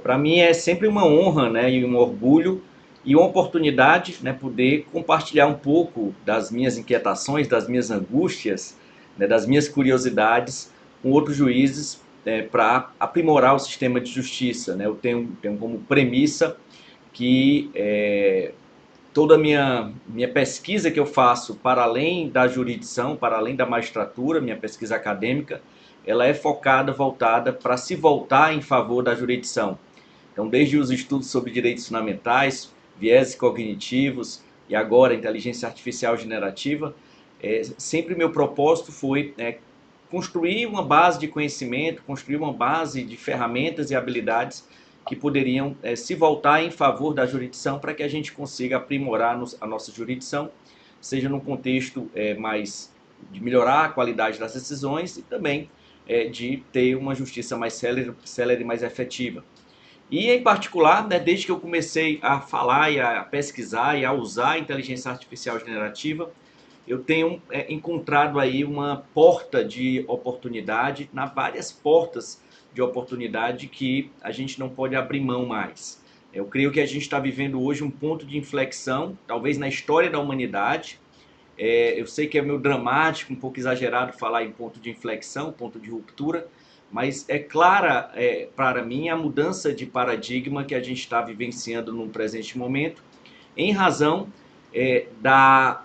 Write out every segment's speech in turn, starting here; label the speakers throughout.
Speaker 1: Para mim é sempre uma honra, né, e um orgulho e uma oportunidade, né, poder compartilhar um pouco das minhas inquietações, das minhas angústias, né, das minhas curiosidades com outros juízes, para aprimorar o sistema de justiça. Né? Eu tenho como premissa que toda a minha pesquisa que eu faço para além da jurisdição, para além da magistratura, minha pesquisa acadêmica, ela é focada, voltada para se voltar em favor da jurisdição. Então, desde os estudos sobre direitos fundamentais, vieses cognitivos e agora inteligência artificial generativa, sempre meu propósito foi construir uma base de conhecimento, construir uma base de ferramentas e habilidades que poderiam se voltar em favor da jurisdição para que a gente consiga aprimorar a nossa jurisdição, seja num contexto mais de melhorar a qualidade das decisões e também de ter uma justiça mais célere e mais efetiva. E, em particular, né, desde que eu comecei a falar e a pesquisar e a usar a inteligência artificial generativa, eu tenho encontrado aí uma porta de oportunidade, na várias portas de oportunidade que a gente não pode abrir mão mais. Eu creio que a gente está vivendo hoje um ponto de inflexão, talvez na história da humanidade. Eu sei que é meio dramático, um pouco exagerado falar em ponto de inflexão, ponto de ruptura, mas é clara para mim a mudança de paradigma que a gente está vivenciando no presente momento, em razão da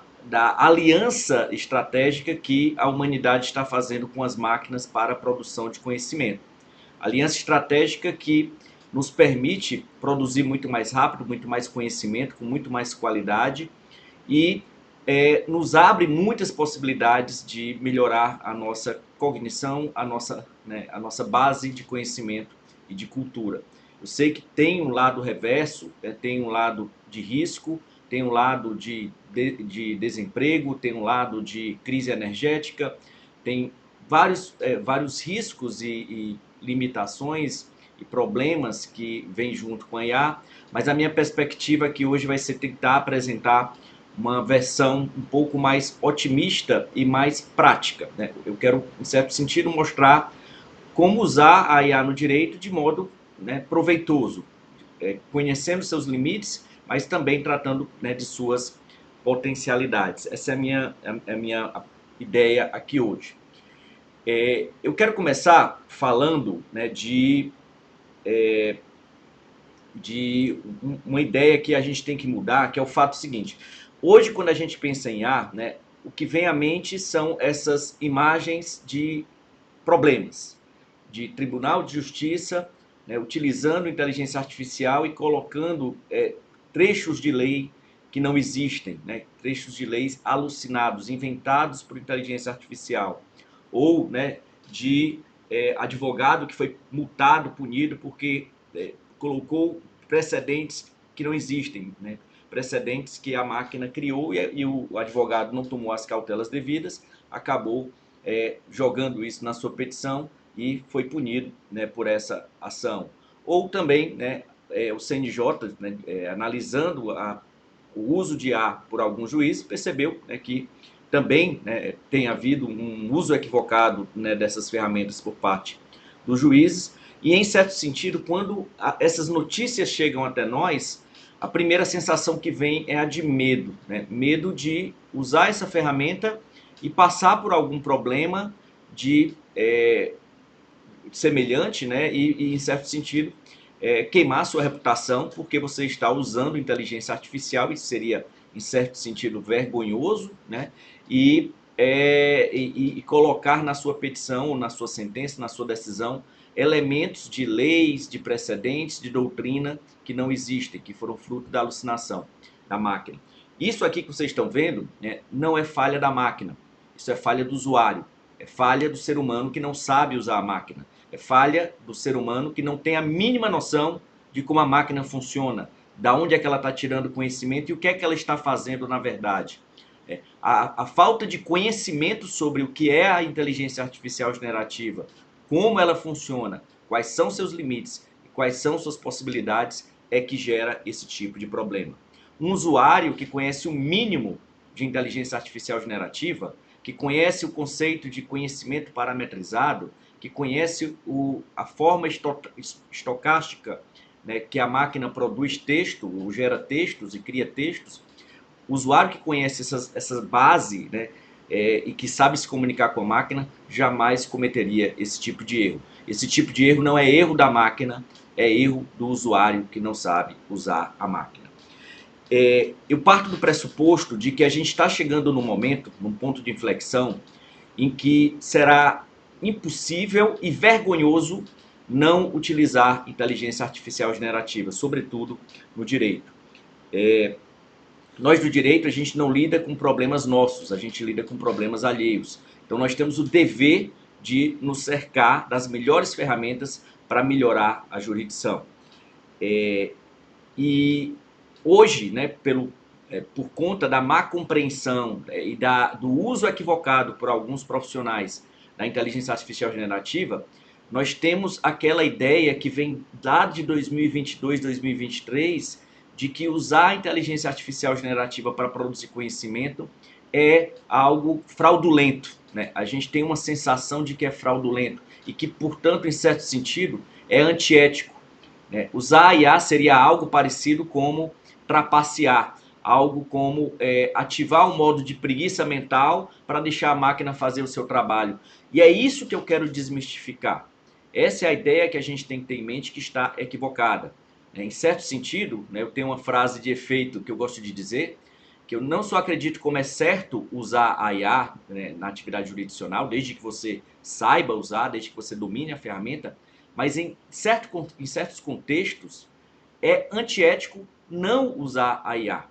Speaker 1: aliança estratégica que a humanidade está fazendo com as máquinas para a produção de conhecimento. Aliança estratégica que nos permite produzir muito mais rápido, muito mais conhecimento, com muito mais qualidade e nos abre muitas possibilidades de melhorar a nossa cognição, a nossa base de conhecimento e de cultura. Eu sei que tem um lado reverso, tem um lado de risco, tem um lado de desemprego, tem um lado de crise energética, tem vários riscos e limitações e problemas que vêm junto com a IA, mas a minha perspectiva aqui hoje vai ser tentar apresentar uma versão um pouco mais otimista e mais prática. Né? Eu quero, em certo sentido, mostrar como usar a IA no direito de modo proveitoso, conhecendo seus limites, mas também tratando de suas potencialidades. Essa é a minha ideia aqui hoje. Eu quero começar falando de uma ideia que a gente tem que mudar, que é o fato seguinte. Hoje, quando a gente pensa em IA, o que vem à mente são essas imagens de problemas, de tribunal de justiça, utilizando inteligência artificial e colocando trechos de lei que não existem, trechos de leis alucinados, inventados por inteligência artificial, ou de advogado que foi multado, punido, porque colocou precedentes que não existem, precedentes que a máquina criou e o advogado não tomou as cautelas devidas, acabou jogando isso na sua petição e foi punido por essa ação. Ou também o CNJ, analisando o uso de IA por alguns juízes, percebeu que também tem havido um uso equivocado dessas ferramentas por parte dos juízes. E, em certo sentido, quando essas notícias chegam até nós, a primeira sensação que vem é a de medo. Medo de usar essa ferramenta e passar por algum problema semelhante, e, em certo sentido, queimar sua reputação porque você está usando inteligência artificial, isso seria, em certo sentido, vergonhoso, e colocar na sua petição, na sua sentença, na sua decisão, elementos de leis, de precedentes, de doutrina que não existem, que foram fruto da alucinação da máquina. Isso aqui que vocês estão vendo não é falha da máquina, isso é falha do usuário, é falha do ser humano que não sabe usar a máquina. É falha do ser humano que não tem a mínima noção de como a máquina funciona, da onde é que ela está tirando conhecimento e o que é que ela está fazendo na verdade. A falta de conhecimento sobre o que é a inteligência artificial generativa, como ela funciona, quais são seus limites e quais são suas possibilidades, é que gera esse tipo de problema. Um usuário que conhece o mínimo de inteligência artificial generativa, que conhece o conceito de conhecimento parametrizado, que conhece a forma estocástica, né, que a máquina produz texto, ou gera textos e cria textos, o usuário que conhece essa base, né, e que sabe se comunicar com a máquina, jamais cometeria esse tipo de erro. Esse tipo de erro não é erro da máquina, é erro do usuário que não sabe usar a máquina. Eu parto do pressuposto de que a gente está chegando num momento, num ponto de inflexão, em que será impossível e vergonhoso não utilizar inteligência artificial generativa, sobretudo no direito. Nós do direito, a gente não lida com problemas nossos, a gente lida com problemas alheios. Então nós temos o dever de nos cercar das melhores ferramentas para melhorar a jurisdição. E hoje, né, por conta da má compreensão e do uso equivocado por alguns profissionais da inteligência artificial generativa, nós temos aquela ideia que vem lá de 2022, 2023, de que usar a inteligência artificial generativa para produzir conhecimento é algo fraudulento, né? A gente tem uma sensação de que é fraudulento e que, portanto, em certo sentido, é antiético. Usar a IA seria algo parecido como trapacear, algo como ativar um modo de preguiça mental para deixar a máquina fazer o seu trabalho. E é isso que eu quero desmistificar. Essa é a ideia que a gente tem que ter em mente, que está equivocada. Em certo sentido, eu tenho uma frase de efeito que eu gosto de dizer, que eu não só acredito como é certo usar a IA, né, na atividade jurisdicional, desde que você saiba usar, desde que você domine a ferramenta, mas em certos contextos é antiético não usar a IA.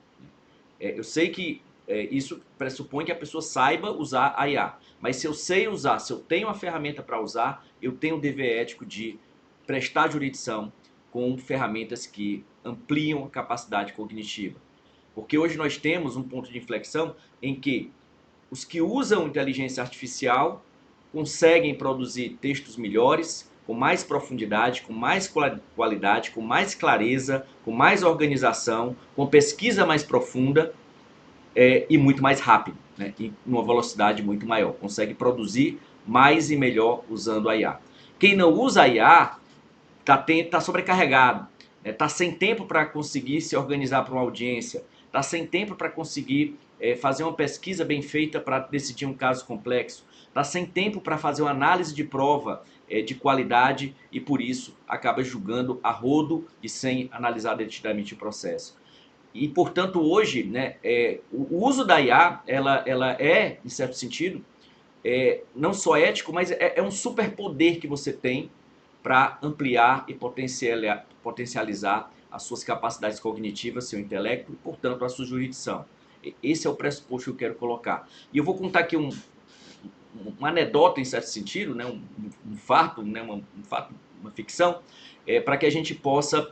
Speaker 1: Eu sei que isso pressupõe que a pessoa saiba usar a IA, mas se eu sei usar, se eu tenho a ferramenta para usar, eu tenho o dever ético de prestar jurisdição com ferramentas que ampliam a capacidade cognitiva. Porque hoje nós temos um ponto de inflexão em que os que usam inteligência artificial conseguem produzir textos melhores, com mais profundidade, com mais qualidade, com mais clareza, com mais organização, com pesquisa mais profunda e muito mais rápido, né? E numa velocidade muito maior. Consegue produzir mais e melhor usando a IA. Quem não usa a IA está sobrecarregado, está sem tempo para conseguir se organizar para uma audiência, está sem tempo para conseguir fazer uma pesquisa bem feita para decidir um caso complexo, está sem tempo para fazer uma análise de prova de qualidade e por isso acaba julgando a rodo e sem analisar detidamente o processo. E portanto hoje, né, o uso da IA ela é, em certo sentido, não só ético, mas é um superpoder que você tem para ampliar e potencializar as suas capacidades cognitivas, seu intelecto e, portanto, a sua jurisdição. Esse é o pressuposto que eu quero colocar. E eu vou contar aqui uma anedota, em certo sentido, né, um fato, né, uma ficção, para que a gente possa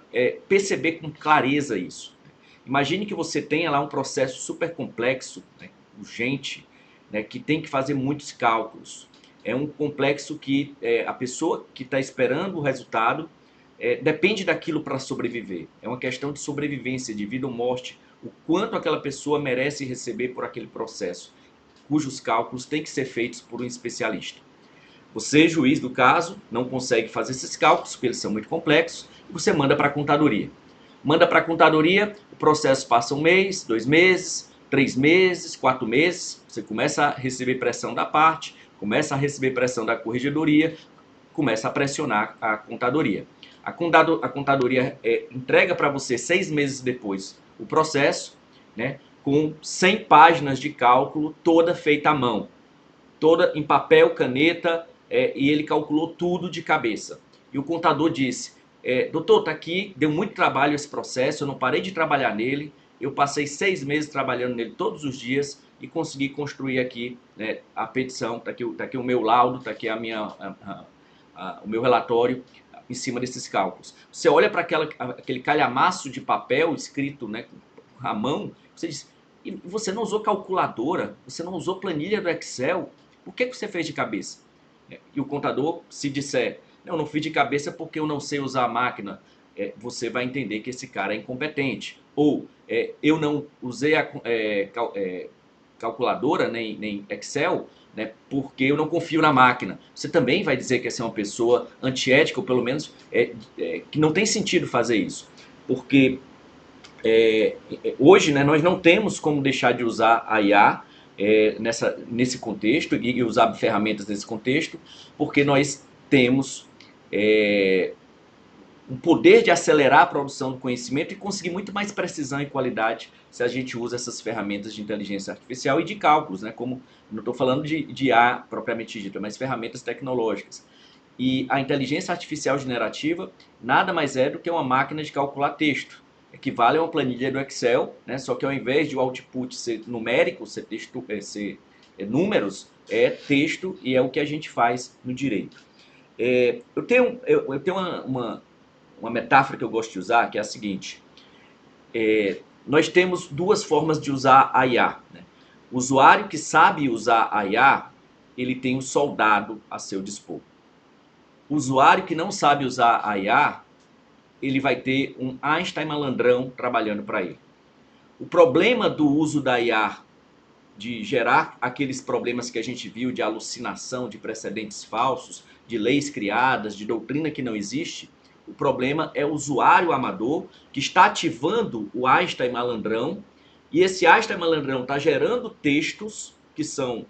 Speaker 1: perceber com clareza isso. Imagine que você tenha lá um processo super complexo, né, urgente, né, que tem que fazer muitos cálculos. É um complexo que a pessoa que está esperando o resultado depende daquilo para sobreviver. É uma questão de sobrevivência, de vida ou morte, o quanto aquela pessoa merece receber por aquele processo, cujos cálculos têm que ser feitos por um especialista. Você, juiz do caso, não consegue fazer esses cálculos, porque eles são muito complexos, e você manda para a contadoria. Manda para a contadoria, o processo passa 1 mês, 2 meses, 3 meses, 4 meses, você começa a receber pressão da parte, começa a receber pressão da corregedoria, começa a pressionar a contadoria. A contadoria entrega para você 6 meses depois o processo, né, com 100 páginas de cálculo, toda feita à mão, toda em papel, caneta, e ele calculou tudo de cabeça. E o contador disse, doutor, tá aqui, deu muito trabalho esse processo, eu não parei de trabalhar nele, eu passei 6 meses trabalhando nele todos os dias e consegui construir aqui, né, a petição, tá aqui o meu laudo, tá aqui o meu relatório em cima desses cálculos. Você olha para aquele calhamaço de papel escrito, né, com a mão, você diz, e você não usou calculadora, você não usou planilha do Excel, por que você fez de cabeça? E o contador, se disser, não fiz de cabeça porque eu não sei usar a máquina, você vai entender que esse cara é incompetente. Ou, eu não usei calculadora, nem Excel, né, porque eu não confio na máquina. Você também vai dizer que essa é uma pessoa antiética, ou pelo menos que não tem sentido fazer isso. Porque hoje, né, nós não temos como deixar de usar a IA nesse contexto e usar ferramentas nesse contexto, porque nós temos um poder de acelerar a produção do conhecimento e conseguir muito mais precisão e qualidade se a gente usa essas ferramentas de inteligência artificial e de cálculos, né? Como não estou falando de IA propriamente dita, mas ferramentas tecnológicas. E a inteligência artificial generativa nada mais é do que uma máquina de calcular texto. Equivale a uma planilha do Excel, né? Só que ao invés de o output ser numérico, ser, texto, números, é texto e é o que a gente faz no direito. Eu tenho uma metáfora que eu gosto de usar, que é a seguinte. Nós temos duas formas de usar a IA. Né? O usuário que sabe usar a IA, ele tem um soldado a seu dispor. O usuário que não sabe usar a IA, ele vai ter um Einstein malandrão trabalhando para ele. O problema do uso da IA, de gerar aqueles problemas que a gente viu de alucinação, de precedentes falsos, de leis criadas, de doutrina que não existe, o problema é o usuário amador que está ativando o Einstein malandrão, e esse Einstein malandrão está gerando textos que são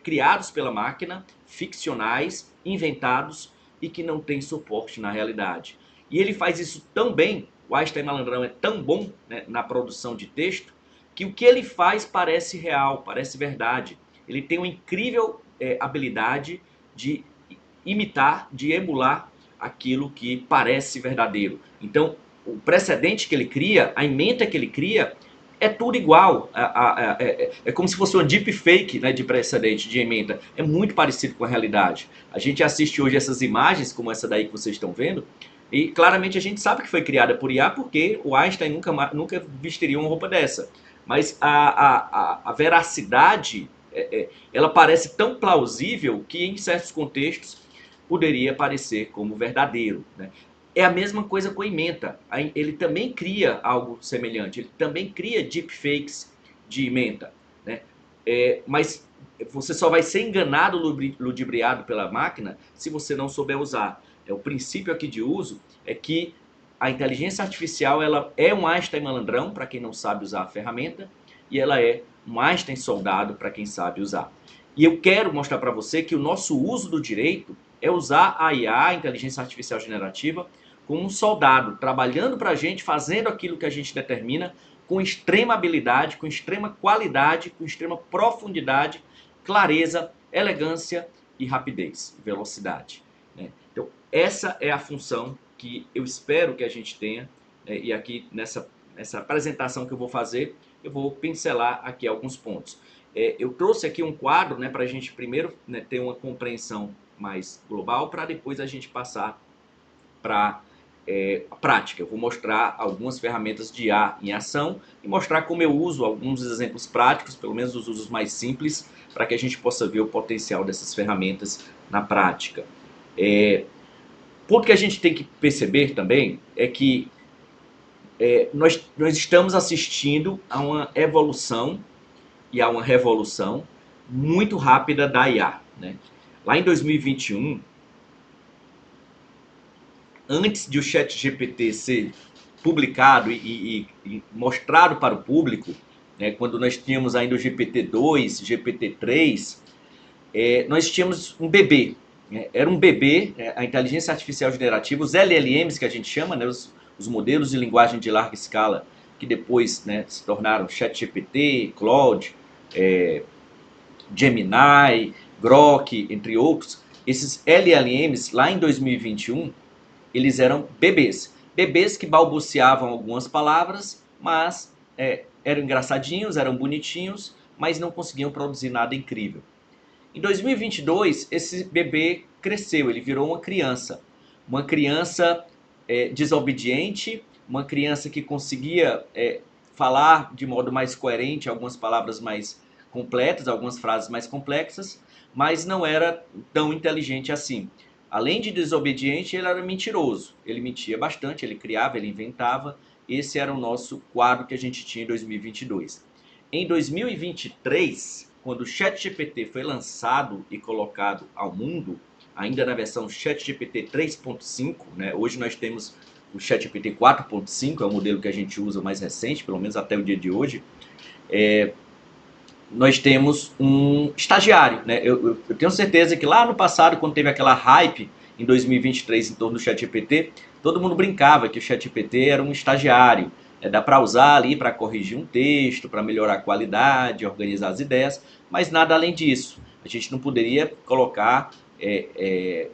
Speaker 1: criados pela máquina, ficcionais, inventados e que não têm suporte na realidade. E ele faz isso tão bem, o Einstein malandrão é tão bom, né, na produção de texto, que o que ele faz parece real, parece verdade. Ele tem uma incrível habilidade de imitar, de emular aquilo que parece verdadeiro. Então, o precedente que ele cria, a ementa que ele cria, é tudo igual. É como se fosse uma deepfake, né, de precedente, de ementa. É muito parecido com a realidade. A gente assiste hoje essas imagens, como essa daí que vocês estão vendo, e claramente a gente sabe que foi criada por IA, porque o Einstein nunca vestiria uma roupa dessa. Mas a veracidade, ela parece tão plausível que em certos contextos poderia parecer como verdadeiro. Né? É a mesma coisa com a ementa. Ele também cria algo semelhante. Ele também cria deepfakes de ementa. Né? Mas você só vai ser enganado, ludibriado pela máquina se você não souber usar. O princípio aqui de uso é que a inteligência artificial ela é um Einstein malandrão para quem não sabe usar a ferramenta e ela é um Einstein soldado para quem sabe usar. E eu quero mostrar para você que o nosso uso do direito é usar a IA, a inteligência artificial generativa, como um soldado, trabalhando para a gente, fazendo aquilo que a gente determina, com extrema habilidade, com extrema qualidade, com extrema profundidade, clareza, elegância e rapidez, velocidade. Né? Então, essa é a função que eu espero que a gente tenha, e aqui nessa apresentação que eu vou fazer, eu vou pincelar aqui alguns pontos. Eu trouxe aqui um quadro, né, para a gente primeiro, né, ter uma compreensão mais global, para depois a gente passar para a prática. Eu vou mostrar algumas ferramentas de IA em ação e mostrar como eu uso alguns exemplos práticos, pelo menos os usos mais simples, para que a gente possa ver o potencial dessas ferramentas na prática. Ponto que a gente tem que perceber também é que nós estamos assistindo a uma evolução e a uma revolução muito rápida da IA. Né? Lá em 2021, antes de o ChatGPT ser publicado e mostrado para o público, né, quando nós tínhamos ainda o GPT-2, GPT-3, nós tínhamos um bebê. Era um bebê, a inteligência artificial generativa, os LLMs que a gente chama, né, os modelos de linguagem de larga escala, que depois, né, se tornaram ChatGPT, Claude, Gemini, Grok, entre outros. Esses LLMs, lá em 2021, eles eram bebês. Bebês que balbuciavam algumas palavras, mas eram engraçadinhos, eram bonitinhos, mas não conseguiam produzir nada incrível. Em 2022, esse bebê cresceu, ele virou uma criança. Uma criança desobediente, uma criança que conseguia falar de modo mais coerente algumas palavras mais completas, algumas frases mais complexas, mas não era tão inteligente assim. Além de desobediente, ele era mentiroso. Ele mentia bastante, ele criava, ele inventava. Esse era o nosso quadro que a gente tinha em 2022. Em 2023, quando o ChatGPT foi lançado e colocado ao mundo, ainda na versão ChatGPT 3.5, né? Hoje nós temos o ChatGPT 4.5, é o modelo que a gente usa mais recente, pelo menos até o dia de hoje. Nós temos um estagiário, né? Eu tenho certeza que lá no passado, quando teve aquela hype em 2023 em torno do ChatGPT, todo mundo brincava que o ChatGPT era um estagiário. Dá para usar ali para corrigir um texto, para melhorar a qualidade, organizar as ideias, mas nada além disso. A gente não poderia colocar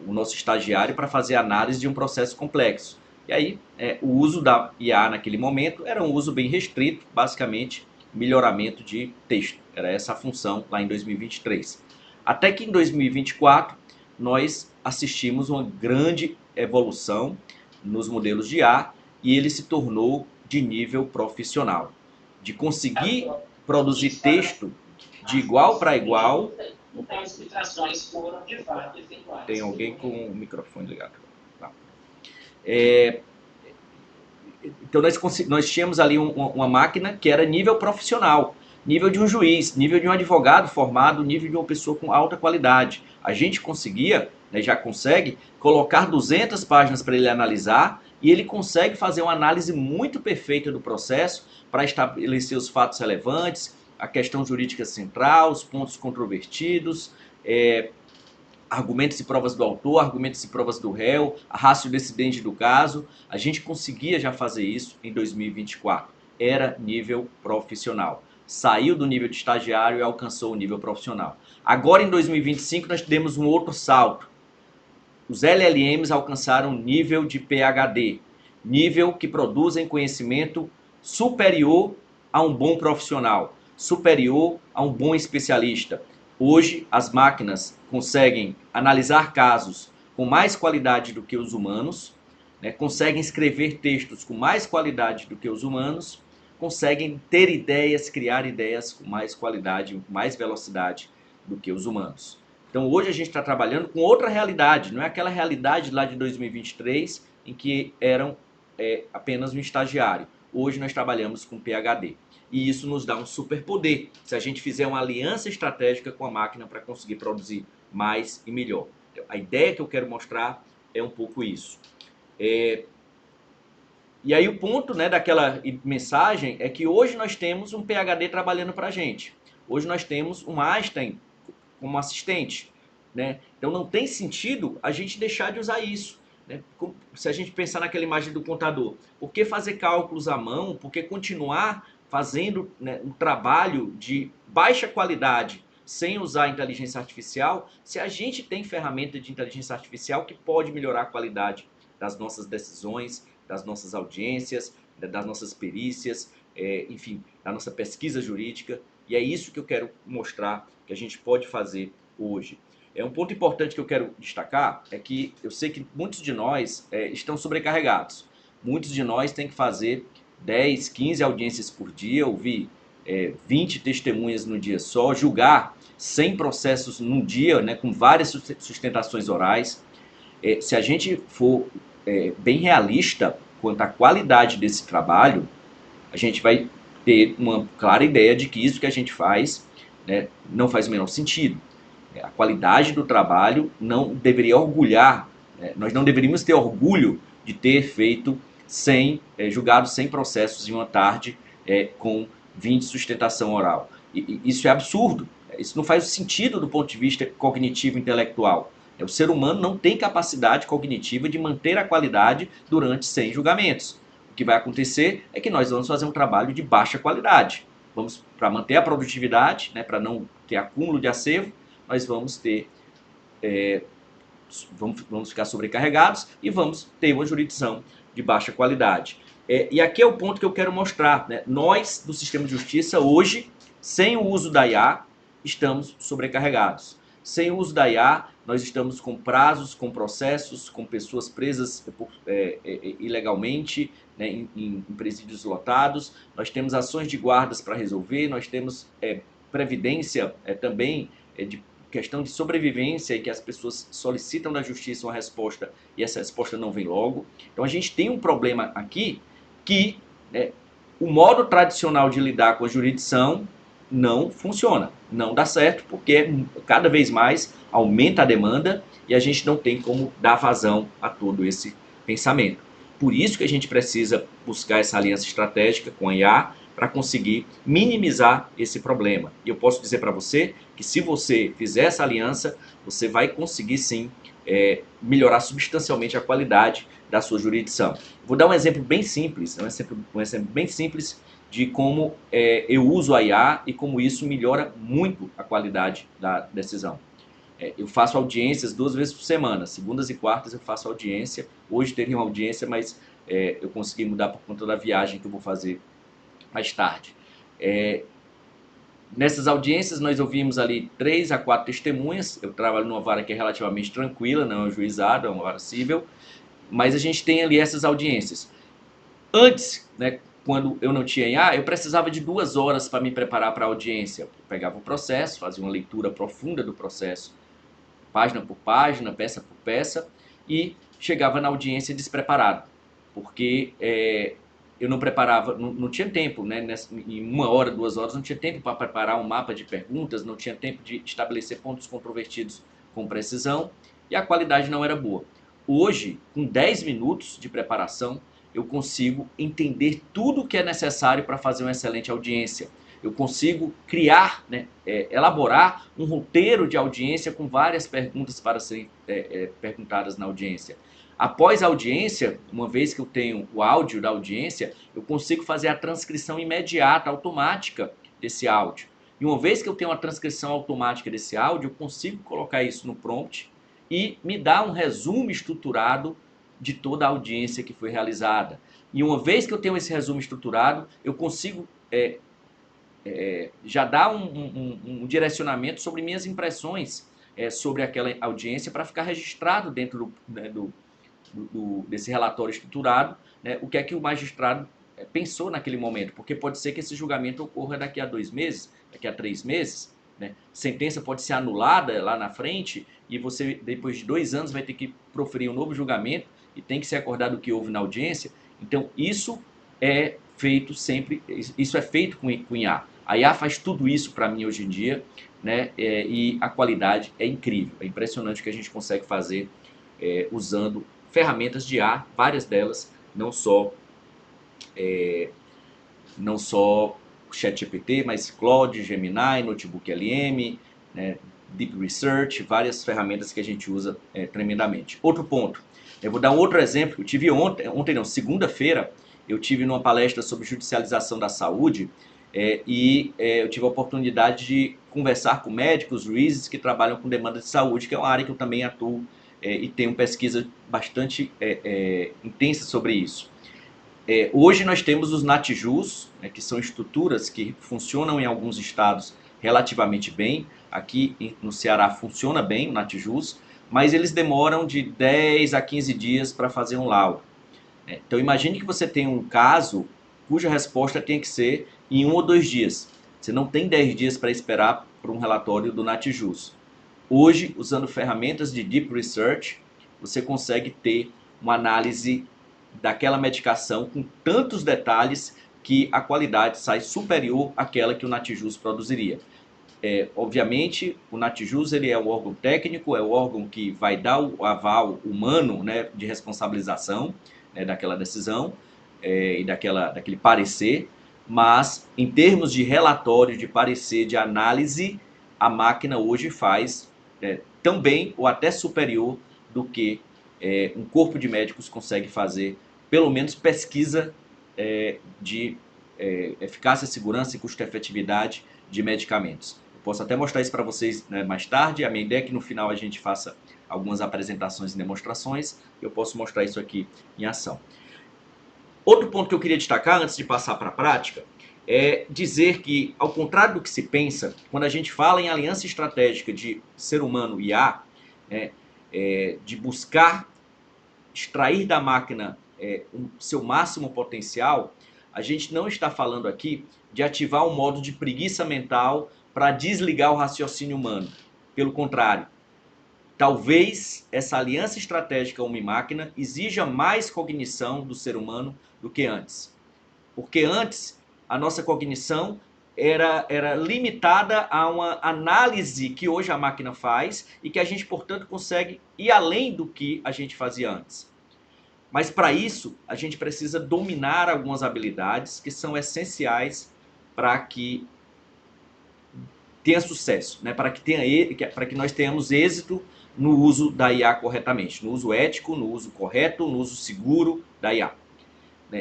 Speaker 1: o nosso estagiário para fazer análise de um processo complexo. E aí, o uso da IA naquele momento era um uso bem restrito, basicamente melhoramento de texto. Era essa a função lá em 2023. Até que em 2024 nós assistimos uma grande evolução nos modelos de IA e ele se tornou de nível profissional, de conseguir produzir texto de igual para igual. Tem alguém com o microfone ligado. Tá. Então nós tínhamos ali uma máquina que era nível profissional, nível de um juiz, nível de um advogado formado, nível de uma pessoa com alta qualidade. A gente conseguia, né, já consegue, colocar 200 páginas para ele analisar e ele consegue fazer uma análise muito perfeita do processo para estabelecer os fatos relevantes, a questão jurídica central, os pontos controvertidos, argumentos e provas do autor, argumentos e provas do réu, a ratio decidente do caso. A gente conseguia já fazer isso em 2024. Era nível profissional. Saiu do nível de estagiário e alcançou o nível profissional. Agora em 2025 nós demos um outro salto. Os LLMs alcançaram nível de PhD, nível que produzem conhecimento superior a um bom profissional, superior a um bom especialista. Hoje, as máquinas conseguem analisar casos com mais qualidade do que os humanos, né? Conseguem escrever textos com mais qualidade do que os humanos, conseguem ter ideias, criar ideias com mais qualidade, com mais velocidade do que os humanos. Então, hoje a gente está trabalhando com outra realidade, não é aquela realidade lá de 2023 em que eram apenas um estagiário. Hoje nós trabalhamos com PhD. E isso nos dá um superpoder se a gente fizer uma aliança estratégica com a máquina para conseguir produzir mais e melhor. A ideia que eu quero mostrar é um pouco isso. E aí o ponto, né, daquela mensagem é que hoje nós temos um PhD trabalhando para a gente. Hoje nós temos um Einstein como assistente, né? Então não tem sentido a gente deixar de usar isso, né? Se a gente pensar naquela imagem do contador, por que fazer cálculos à mão? Por que continuar fazendo, né, um trabalho de baixa qualidade sem usar inteligência artificial, se a gente tem ferramenta de inteligência artificial que pode melhorar a qualidade das nossas decisões, das nossas audiências, das nossas perícias, enfim, da nossa pesquisa jurídica. E é isso que eu quero mostrar que a gente pode fazer hoje. Um ponto importante que eu quero destacar é que eu sei que muitos de nós estão sobrecarregados. Muitos de nós têm que fazer 10, 15 audiências por dia, ouvir 20 testemunhas no dia só, julgar 100 processos num dia, né, com várias sustentações orais. Se a gente for bem realista quanto à qualidade desse trabalho, a gente vai ter uma clara ideia de que isso que a gente faz, né, não faz o menor sentido. A qualidade do trabalho não deveria orgulhar, né, nós não deveríamos ter orgulho de ter feito julgado 100 processos em uma tarde com 20 sustentação oral. E isso é absurdo, isso não faz sentido do ponto de vista cognitivo intelectual. O ser humano não tem capacidade cognitiva de manter a qualidade durante 100 julgamentos. O que vai acontecer é que nós vamos fazer um trabalho de baixa qualidade. Para manter a produtividade, né, para não ter acúmulo de acervo, nós vamos ficar sobrecarregados e vamos ter uma jurisdição de baixa qualidade. E aqui é o ponto que eu quero mostrar, né? Nós, do sistema de justiça, hoje, sem o uso da IA, estamos sobrecarregados. Sem o uso da IA, nós estamos com prazos, com processos, com pessoas presas ilegalmente, né, em presídios lotados. Nós temos ações de guardas para resolver, nós temos previdência também de questão de sobrevivência e que as pessoas solicitam da justiça uma resposta e essa resposta não vem logo. Então a gente tem um problema aqui que o modo tradicional de lidar com a jurisdição não funciona, não dá certo, porque cada vez mais aumenta a demanda e a gente não tem como dar vazão a todo esse pensamento. Por isso que a gente precisa buscar essa aliança estratégica com a IA para conseguir minimizar esse problema. E eu posso dizer para você que se você fizer essa aliança, você vai conseguir sim melhorar substancialmente a qualidade da sua jurisdição. Vou dar um exemplo bem simples, um exemplo bem simples de como eu uso a IA e como isso melhora muito a qualidade da decisão. Eu faço audiências 2 vezes por semana, segundas e quartas eu faço audiência. Hoje teria uma audiência, mas eu consegui mudar por conta da viagem que eu vou fazer mais tarde. Nessas audiências nós ouvimos ali 3 a 4 testemunhas. Eu trabalho numa vara que é relativamente tranquila, não é um juizado, é uma vara civil, mas a gente tem ali essas audiências. Antes, né, quando eu não tinha IA, eu precisava de 2 horas para me preparar para a audiência. Eu pegava o processo, fazia uma leitura profunda do processo, página por página, peça por peça, e chegava na audiência despreparado, porque eu não preparava, não tinha tempo, né, em 1 hora, 2 horas, não tinha tempo para preparar um mapa de perguntas, não tinha tempo de estabelecer pontos controvertidos com precisão, e a qualidade não era boa. Hoje, com 10 minutos de preparação, eu consigo entender tudo o que é necessário para fazer uma excelente audiência. Eu consigo criar, né, elaborar um roteiro de audiência com várias perguntas para serem perguntadas na audiência. Após a audiência, uma vez que eu tenho o áudio da audiência, eu consigo fazer a transcrição imediata, automática desse áudio. E uma vez que eu tenho a transcrição automática desse áudio, eu consigo colocar isso no prompt e me dar um resumo estruturado de toda a audiência que foi realizada. E uma vez que eu tenho esse resumo estruturado, eu consigo já dar um direcionamento sobre minhas impressões sobre aquela audiência para ficar registrado dentro desse relatório estruturado, né, o que é que o magistrado pensou naquele momento, porque pode ser que esse julgamento ocorra daqui a 2 meses, daqui a 3 meses, né? Sentença pode ser anulada lá na frente e você, depois de 2 anos, vai ter que proferir um novo julgamento e tem que ser acordado o que houve na audiência. Então, isso é feito sempre, isso é feito com IA. A IA faz tudo isso para mim hoje em dia, né? E a qualidade é incrível, é impressionante o que a gente consegue fazer usando ferramentas de IA, várias delas, não só ChatGPT, mas Claude, Gemini, Notebook LM, né, Deep Research, várias ferramentas que a gente usa tremendamente. Outro ponto, eu vou dar um outro exemplo. Eu tive segunda-feira, eu tive numa palestra sobre judicialização da saúde eu tive a oportunidade de conversar com médicos, juízes que trabalham com demanda de saúde, que é uma área que eu também atuo e tenho pesquisa bastante intensa sobre isso. Hoje nós temos os NATJUS, que são estruturas que funcionam em alguns estados relativamente bem. Aqui no Ceará funciona bem o NATJUS, mas eles demoram de 10 a 15 dias para fazer um laudo. Então imagine que você tem um caso cuja resposta tem que ser em 1 ou 2 dias. Você não tem 10 dias para esperar por um relatório do NATJUS. Hoje, usando ferramentas de Deep Research, você consegue ter uma análise daquela medicação com tantos detalhes que a qualidade sai superior àquela que o NATJUS produziria. Obviamente, o NATJUS ele é o órgão técnico, é o órgão que vai dar o aval humano, né, de responsabilização daquela decisão e daquele parecer, mas em termos de relatório, de parecer, de análise, a máquina hoje faz tão bem ou até superior do que um corpo de médicos consegue fazer, pelo menos pesquisa de eficácia, segurança e custo-efetividade de medicamentos. Eu posso até mostrar isso para vocês mais tarde. A minha ideia é que no final a gente faça algumas apresentações e demonstrações. Eu posso mostrar isso aqui em ação. Outro ponto que eu queria destacar antes de passar para a prática é dizer que, ao contrário do que se pensa, quando a gente fala em aliança estratégica de ser humano e IA, de buscar extrair da máquina o seu máximo potencial, a gente não está falando aqui de ativar um modo de preguiça mental para desligar o raciocínio humano. Pelo contrário, talvez essa aliança estratégica homem-máquina exija mais cognição do ser humano do que antes. Porque antes, a nossa cognição era limitada a uma análise que hoje a máquina faz e que a gente, portanto, consegue ir além do que a gente fazia antes. Mas para isso, a gente precisa dominar algumas habilidades que são essenciais para que tenha sucesso, né? Para que nós tenhamos êxito no uso da IA corretamente, no uso ético, no uso correto, no uso seguro da IA.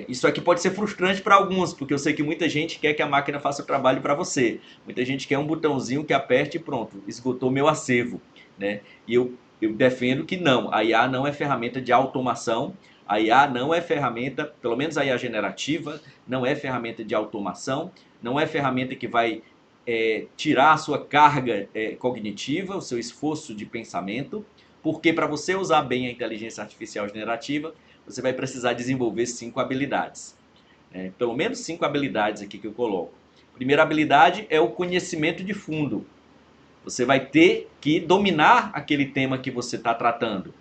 Speaker 1: Isso aqui pode ser frustrante para alguns, porque eu sei que muita gente quer que a máquina faça o trabalho para você. Muita gente quer um botãozinho que aperte e pronto, esgotou meu acervo. Né? E eu defendo que não, a IA não é ferramenta de automação, a IA não é ferramenta, pelo menos a IA generativa, não é ferramenta de automação, não é ferramenta que vai tirar a sua carga cognitiva, o seu esforço de pensamento, porque para você usar bem a inteligência artificial generativa, você vai precisar desenvolver 5 habilidades. Pelo menos 5 habilidades aqui que eu coloco. A primeira habilidade é o conhecimento de fundo. Você vai ter que dominar aquele tema que você está tratando.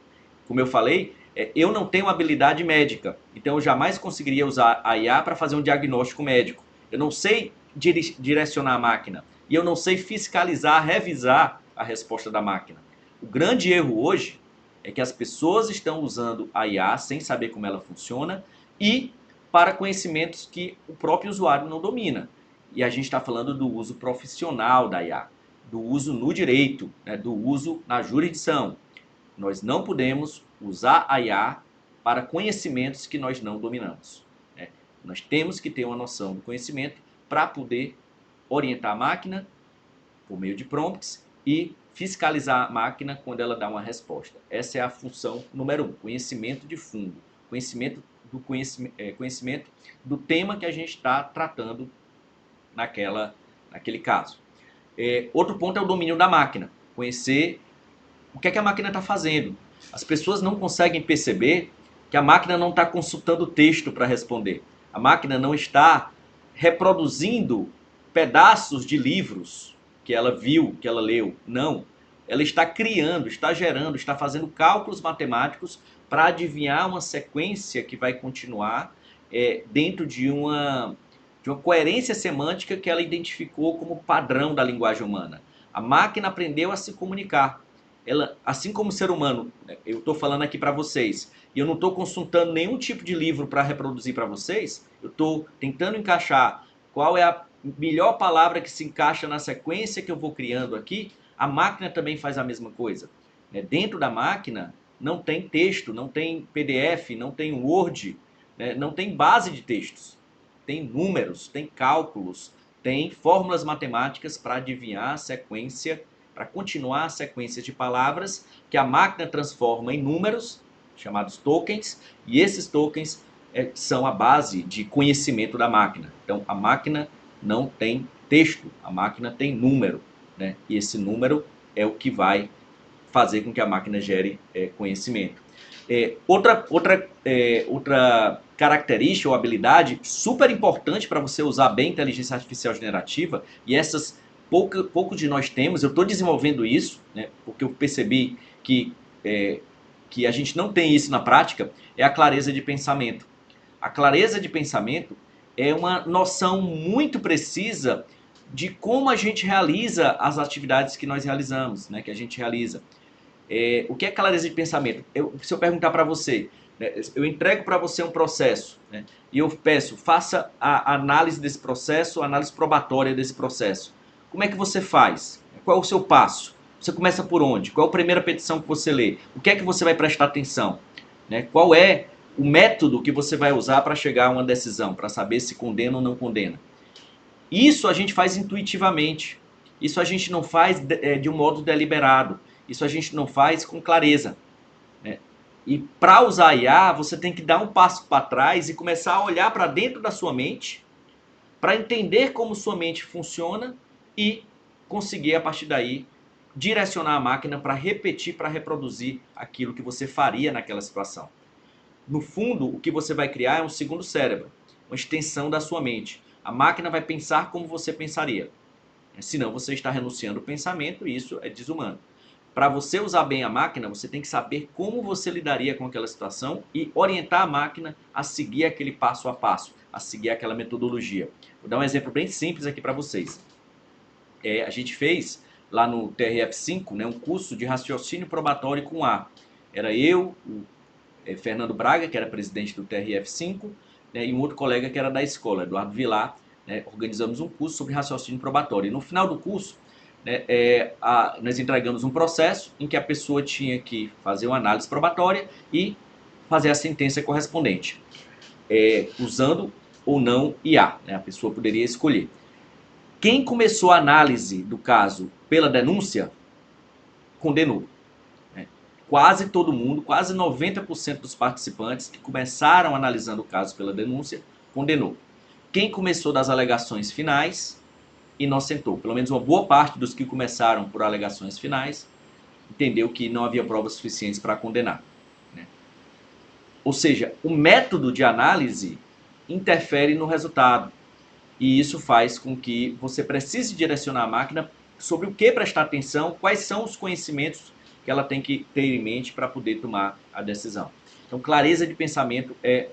Speaker 1: Como eu falei, eu não tenho habilidade médica, então eu jamais conseguiria usar a IA para fazer um diagnóstico médico. Eu não sei direcionar a máquina e eu não sei fiscalizar, revisar a resposta da máquina. O grande erro hoje é que as pessoas estão usando a IA sem saber como ela funciona e para conhecimentos que o próprio usuário não domina. E a gente está falando do uso profissional da IA, do uso no direito, né, do uso na jurisdição. Nós não podemos usar a IA para conhecimentos que nós não dominamos. Né? Nós temos que ter uma noção do conhecimento para poder orientar a máquina por meio de prompts e fiscalizar a máquina quando ela dá uma resposta. Essa é a função número 1, conhecimento de fundo, conhecimento do tema que a gente está tratando naquele caso. Outro ponto é o domínio da máquina, conhecer o que é que a máquina está fazendo. As pessoas não conseguem perceber que a máquina não está consultando o texto para responder. A máquina não está reproduzindo pedaços de livros que ela viu, que ela leu. Não. Ela está criando, está gerando, está fazendo cálculos matemáticos para adivinhar uma sequência que vai continuar dentro de uma coerência semântica que ela identificou como padrão da linguagem humana. A máquina aprendeu a se comunicar. Ela, assim como o ser humano, eu estou falando aqui para vocês, e eu não estou consultando nenhum tipo de livro para reproduzir para vocês, eu estou tentando encaixar qual é a melhor palavra que se encaixa na sequência que eu vou criando aqui, a máquina também faz a mesma coisa. Dentro da máquina não tem texto, não tem PDF, não tem Word, não tem base de textos. Tem números, tem cálculos, tem fórmulas matemáticas para adivinhar a sequência, para continuar a sequência de palavras que a máquina transforma em números, chamados tokens, e esses tokens são a base de conhecimento da máquina. Então, a máquina não tem texto, a máquina tem número, né? E esse número é o que vai fazer com que a máquina gere conhecimento. Outra característica ou habilidade super importante para você usar bem a inteligência artificial generativa, e essas pouco de nós temos, eu estou desenvolvendo isso, né, porque eu percebi que a gente não tem isso na prática, é a clareza de pensamento. A clareza de pensamento é uma noção muito precisa de como a gente realiza as atividades que nós realizamos, né, que a gente realiza. O que é clareza de pensamento? Se eu perguntar para você, né, eu entrego para você um processo, né, e eu peço, faça a análise desse processo, a análise probatória desse processo. Como é que você faz? Qual é o seu passo? Você começa por onde? Qual é a primeira petição que você lê? O que é que você vai prestar atenção? Né? Qual é o método que você vai usar para chegar a uma decisão, para saber se condena ou não condena? Isso a gente faz intuitivamente. Isso a gente não faz de um modo deliberado. Isso a gente não faz com clareza. Né? E para usar a IA, você tem que dar um passo para trás e começar a olhar para dentro da sua mente, para entender como sua mente funciona e conseguir, a partir daí, direcionar a máquina para repetir, para reproduzir aquilo que você faria naquela situação. No fundo, o que você vai criar é um segundo cérebro, uma extensão da sua mente. A máquina vai pensar como você pensaria. Senão você está renunciando ao pensamento e isso é desumano. Para você usar bem a máquina, você tem que saber como você lidaria com aquela situação e orientar a máquina a seguir aquele passo a passo, a seguir aquela metodologia. Vou dar um exemplo bem simples aqui para vocês. A gente fez lá no TRF5, né, um curso de raciocínio probatório com A. Era eu, o Fernando Braga, que era presidente do TRF5, né, e um outro colega que era da escola, Eduardo Vilar, né, organizamos um curso sobre raciocínio probatório. E no final do curso, né, nós entregamos um processo em que a pessoa tinha que fazer uma análise probatória e fazer a sentença correspondente, usando ou não IA, né, a pessoa poderia escolher. Quem começou a análise do caso pela denúncia, condenou. Quase todo mundo, quase 90% dos participantes que começaram analisando o caso pela denúncia, condenou. Quem começou das alegações finais, inocentou. Pelo menos uma boa parte dos que começaram por alegações finais entendeu que não havia provas suficientes para condenar. Né? Ou seja, o método de análise interfere no resultado. E isso faz com que você precise direcionar a máquina sobre o que prestar atenção, quais são os conhecimentos que ela tem que ter em mente para poder tomar a decisão. Então, clareza de pensamento é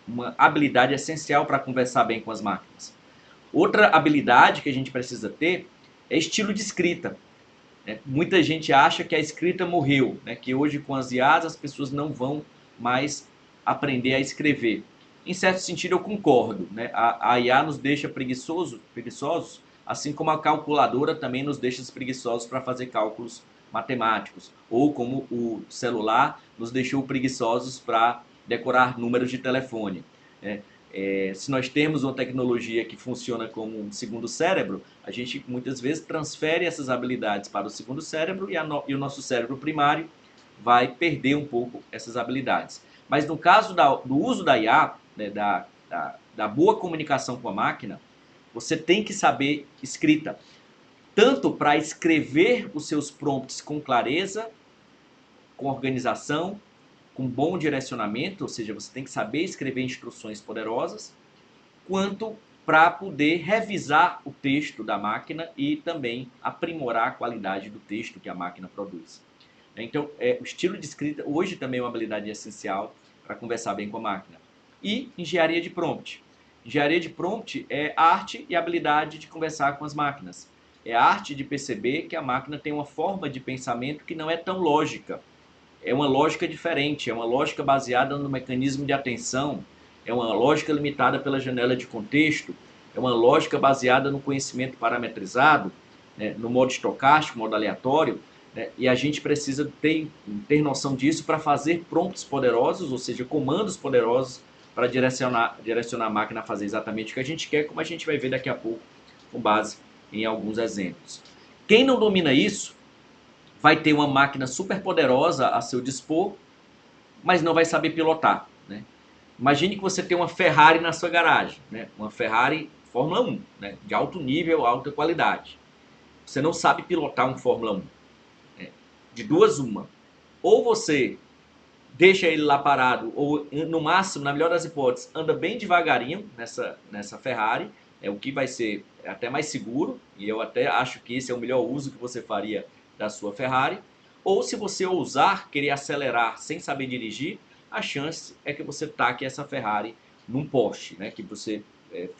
Speaker 1: uma habilidade essencial para conversar bem com as máquinas. Outra habilidade que a gente precisa ter é estilo de escrita. Muita gente acha que a escrita morreu, né? Que hoje com as IAs as pessoas não vão mais aprender a escrever. Em certo sentido eu concordo, né? A IA nos deixa preguiçosos, assim como a calculadora também nos deixa preguiçosos para fazer cálculos matemáticos, ou como o celular nos deixou preguiçosos para decorar números de telefone. Se nós temos uma tecnologia que funciona como um segundo cérebro, a gente muitas vezes transfere essas habilidades para o segundo cérebro e o nosso cérebro primário vai perder um pouco essas habilidades. Mas no caso do uso da IA, né, da boa comunicação com a máquina, você tem que saber escrita, tanto para escrever os seus prompts com clareza, com organização, com bom direcionamento, ou seja, você tem que saber escrever instruções poderosas, quanto para poder revisar o texto da máquina e também aprimorar a qualidade do texto que a máquina produz. Então, o estilo de escrita hoje também é uma habilidade essencial para conversar bem com a máquina. E engenharia de prompt. Engenharia de prompt é a arte e a habilidade de conversar com as máquinas. É a arte de perceber que a máquina tem uma forma de pensamento que não é tão lógica. É uma lógica diferente, é uma lógica baseada no mecanismo de atenção, é uma lógica limitada pela janela de contexto, é uma lógica baseada no conhecimento parametrizado, né, no modo estocástico, modo aleatório, né, e a gente precisa ter noção disso para fazer prompts poderosos, ou seja, comandos poderosos para direcionar a máquina a fazer exatamente o que a gente quer, como a gente vai ver daqui a pouco, com base em alguns exemplos. Quem não domina isso vai ter uma máquina super poderosa a seu dispor, mas não vai saber pilotar. Né? Imagine que você tem uma Ferrari na sua garagem, né? Uma Ferrari Fórmula 1, né? De alto nível, alta qualidade. Você não sabe pilotar um Fórmula 1. De duas uma. Ou você deixa ele lá parado, ou no máximo, na melhor das hipóteses, anda bem devagarinho nessa Ferrari, o que vai ser até mais seguro, e eu até acho que esse é o melhor uso que você faria da sua Ferrari. Ou se você ousar querer acelerar sem saber dirigir, a chance é que você taque essa Ferrari num poste, né? Que você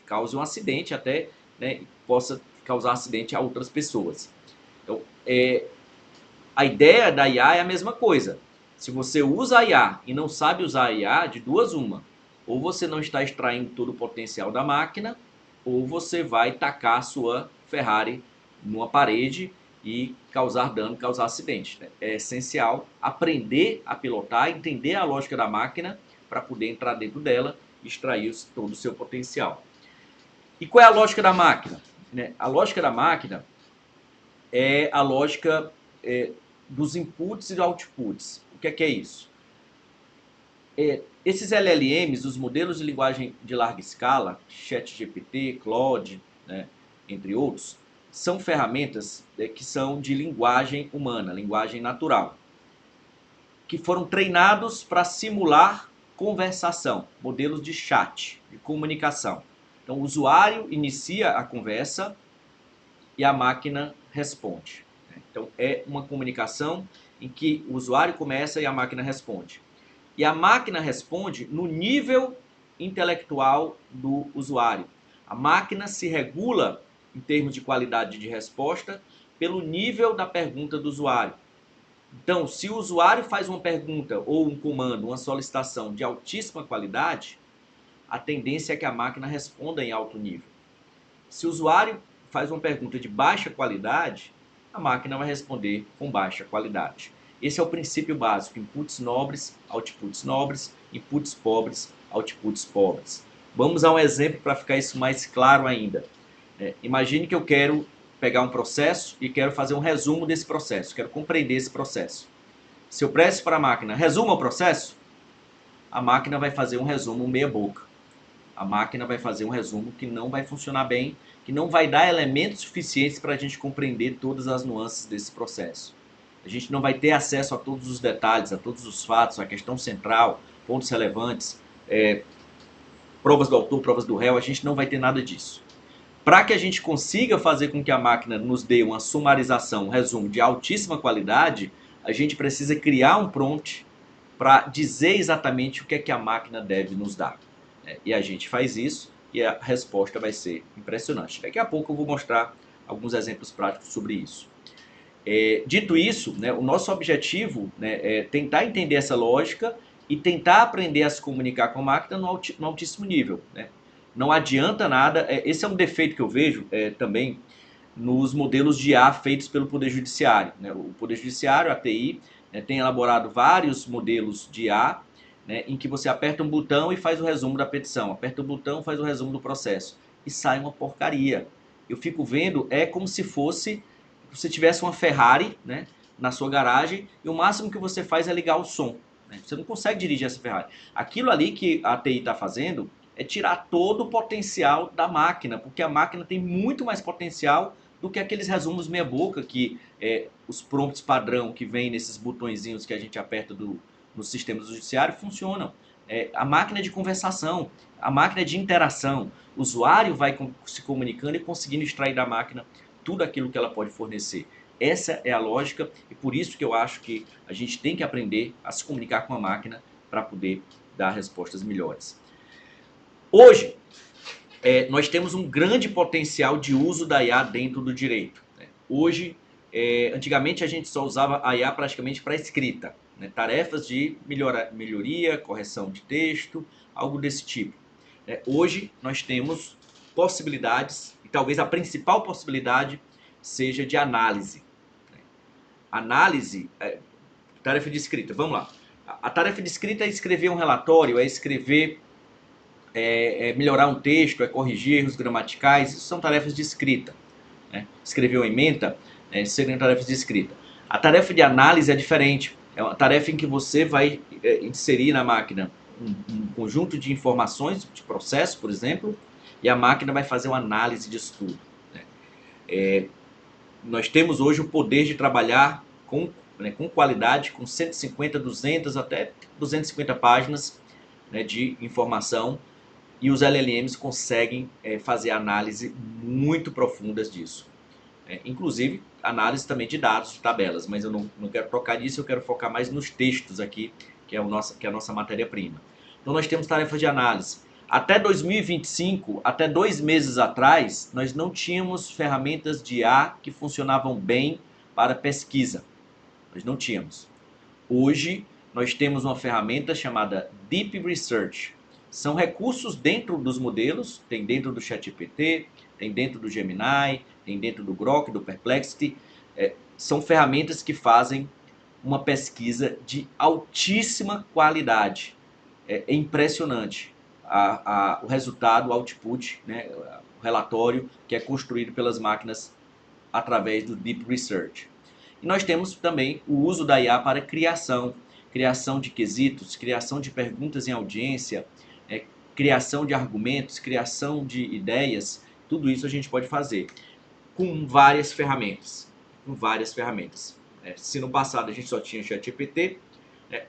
Speaker 1: cause um acidente até, né? Possa causar acidente a outras pessoas. Então, a ideia da IA é a mesma coisa. Se você usa a IA e não sabe usar a IA, de duas uma. Ou você não está extraindo todo o potencial da máquina, ou você vai tacar a sua Ferrari numa parede e causar dano, causar acidente. Né? É essencial aprender a pilotar, entender a lógica da máquina para poder entrar dentro dela e extrair todo o seu potencial. E qual é a lógica da máquina? A lógica da máquina é a lógica dos inputs e outputs. O que é isso? Esses LLMs, os modelos de linguagem de larga escala, ChatGPT, Claude, né, entre outros, são ferramentas que são de linguagem humana, linguagem natural, que foram treinados para simular conversação, modelos de chat, de comunicação. Então, o usuário inicia a conversa e a máquina responde. Então, é uma comunicação em que o usuário começa e a máquina responde. E a máquina responde no nível intelectual do usuário. A máquina se regula em termos de qualidade de resposta pelo nível da pergunta do usuário. Então, se o usuário faz uma pergunta ou um comando, uma solicitação de altíssima qualidade, a tendência é que a máquina responda em alto nível. Se o usuário faz uma pergunta de baixa qualidade, a máquina vai responder com baixa qualidade. Esse é o princípio básico: inputs nobres, inputs pobres, outputs pobres. Vamos a um exemplo para ficar isso mais claro ainda. Imagine que eu quero pegar um processo e quero fazer um resumo desse processo, quero compreender esse processo. Se eu presto para a máquina, resuma o processo, a máquina vai fazer um resumo meia boca. A máquina vai fazer um resumo que não vai funcionar bem, que não vai dar elementos suficientes para a gente compreender todas as nuances desse processo. A gente não vai ter acesso a todos os detalhes, a todos os fatos, a questão central, pontos relevantes, provas do autor, provas do réu, a gente não vai ter nada disso. Para que a gente consiga fazer com que a máquina nos dê uma sumarização, um resumo de altíssima qualidade, a gente precisa criar um prompt para dizer exatamente o que é que a máquina deve nos dar. E a gente faz isso e a resposta vai ser impressionante. Daqui a pouco eu vou mostrar alguns exemplos práticos sobre isso. Dito isso, o nosso objetivo é tentar entender essa lógica e tentar aprender a se comunicar com a máquina no altíssimo nível. Não adianta nada, esse é um defeito que eu vejo também nos modelos de IA feitos pelo Poder Judiciário. O Poder Judiciário, a TI, tem elaborado vários modelos de IA, em que você aperta um botão e faz o resumo da petição, aperta o botão, faz o resumo do processo, e sai uma porcaria. Eu fico vendo, é como se fosse, você tivesse uma Ferrari na sua garagem, e o máximo que você faz é ligar o som. Você não consegue dirigir essa Ferrari. Aquilo ali que a TI está fazendo é tirar todo o potencial da máquina, porque a máquina tem muito mais potencial do que aqueles resumos meia boca, que os prompts padrão que vem nesses botõezinhos que a gente aperta no sistema do judiciário funcionam. A máquina é de conversação, a máquina é de interação. O usuário vai se comunicando e conseguindo extrair da máquina tudo aquilo que ela pode fornecer. Essa é a lógica e por isso que eu acho que a gente tem que aprender a se comunicar com a máquina para poder dar respostas melhores. Hoje, nós temos um grande potencial de uso da IA dentro do direito. Hoje, antigamente a gente só usava a IA praticamente para escrita, tarefas de melhoria, correção de texto, algo desse tipo. Hoje nós temos possibilidades, e talvez a principal possibilidade seja de análise. Análise, tarefa de escrita, vamos lá. A tarefa de escrita é escrever um relatório, é escrever, melhorar um texto, é corrigir erros gramaticais, isso são tarefas de escrita. Escrever uma ementa, seriam tarefas de escrita. A tarefa de análise é diferente, é uma tarefa em que você vai inserir na máquina um conjunto de informações, de processo, por exemplo, e a máquina vai fazer uma análise disso tudo. Nós temos hoje o poder de trabalhar com qualidade, com 150, 200, até 250 páginas de informação, e os LLMs conseguem fazer análise muito profundas disso. Inclusive, análise também de dados, de tabelas, mas eu não quero tocar nisso, eu quero focar mais nos textos aqui, que é a nossa matéria-prima. Então, nós temos tarefas de análise. Até 2025, até 2 meses atrás, nós não tínhamos ferramentas de IA que funcionavam bem para pesquisa. Nós não tínhamos. Hoje, nós temos uma ferramenta chamada Deep Research. São recursos dentro dos modelos, tem dentro do ChatGPT, tem dentro do Gemini, tem dentro do Grok, do Perplexity. São ferramentas que fazem uma pesquisa de altíssima qualidade. É impressionante o resultado, o output, o relatório que é construído pelas máquinas através do Deep Research. E nós temos também o uso da IA para criação de quesitos, criação de perguntas em audiência, criação de argumentos, criação de ideias, tudo isso a gente pode fazer com várias ferramentas. Se no passado a gente só tinha ChatGPT,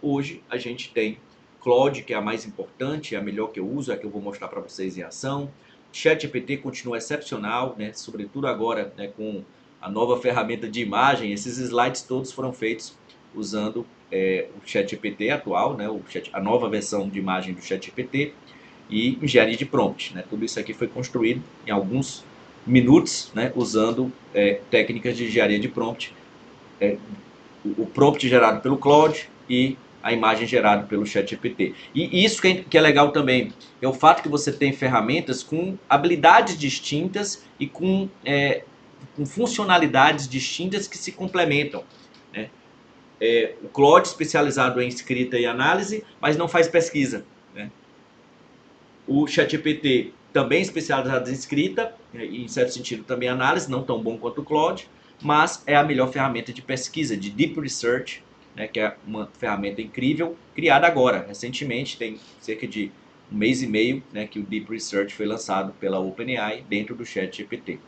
Speaker 1: hoje a gente tem Claude, que é a mais importante, é a melhor que eu uso, é a que eu vou mostrar para vocês em ação. ChatGPT continua excepcional, sobretudo agora com a nova ferramenta de imagem. Esses slides todos foram feitos usando o ChatGPT atual, a nova versão de imagem do ChatGPT. e engenharia de prompt, né? Tudo isso aqui foi construído em alguns minutos, né, usando técnicas de engenharia de prompt, o prompt gerado pelo Claude e a imagem gerada pelo ChatGPT. E isso que é legal também, é o fato que você tem ferramentas com habilidades distintas e com funcionalidades distintas que se complementam, né? O Claude especializado em escrita e análise, mas não faz pesquisa, né? O ChatGPT também especializado em escrita, e em certo sentido também análise, não tão bom quanto o Claude, mas é a melhor ferramenta de pesquisa, de Deep Research, né, que é uma ferramenta incrível, criada agora, recentemente, tem cerca de um mês e meio, né, que o Deep Research foi lançado pela OpenAI dentro do ChatGPT.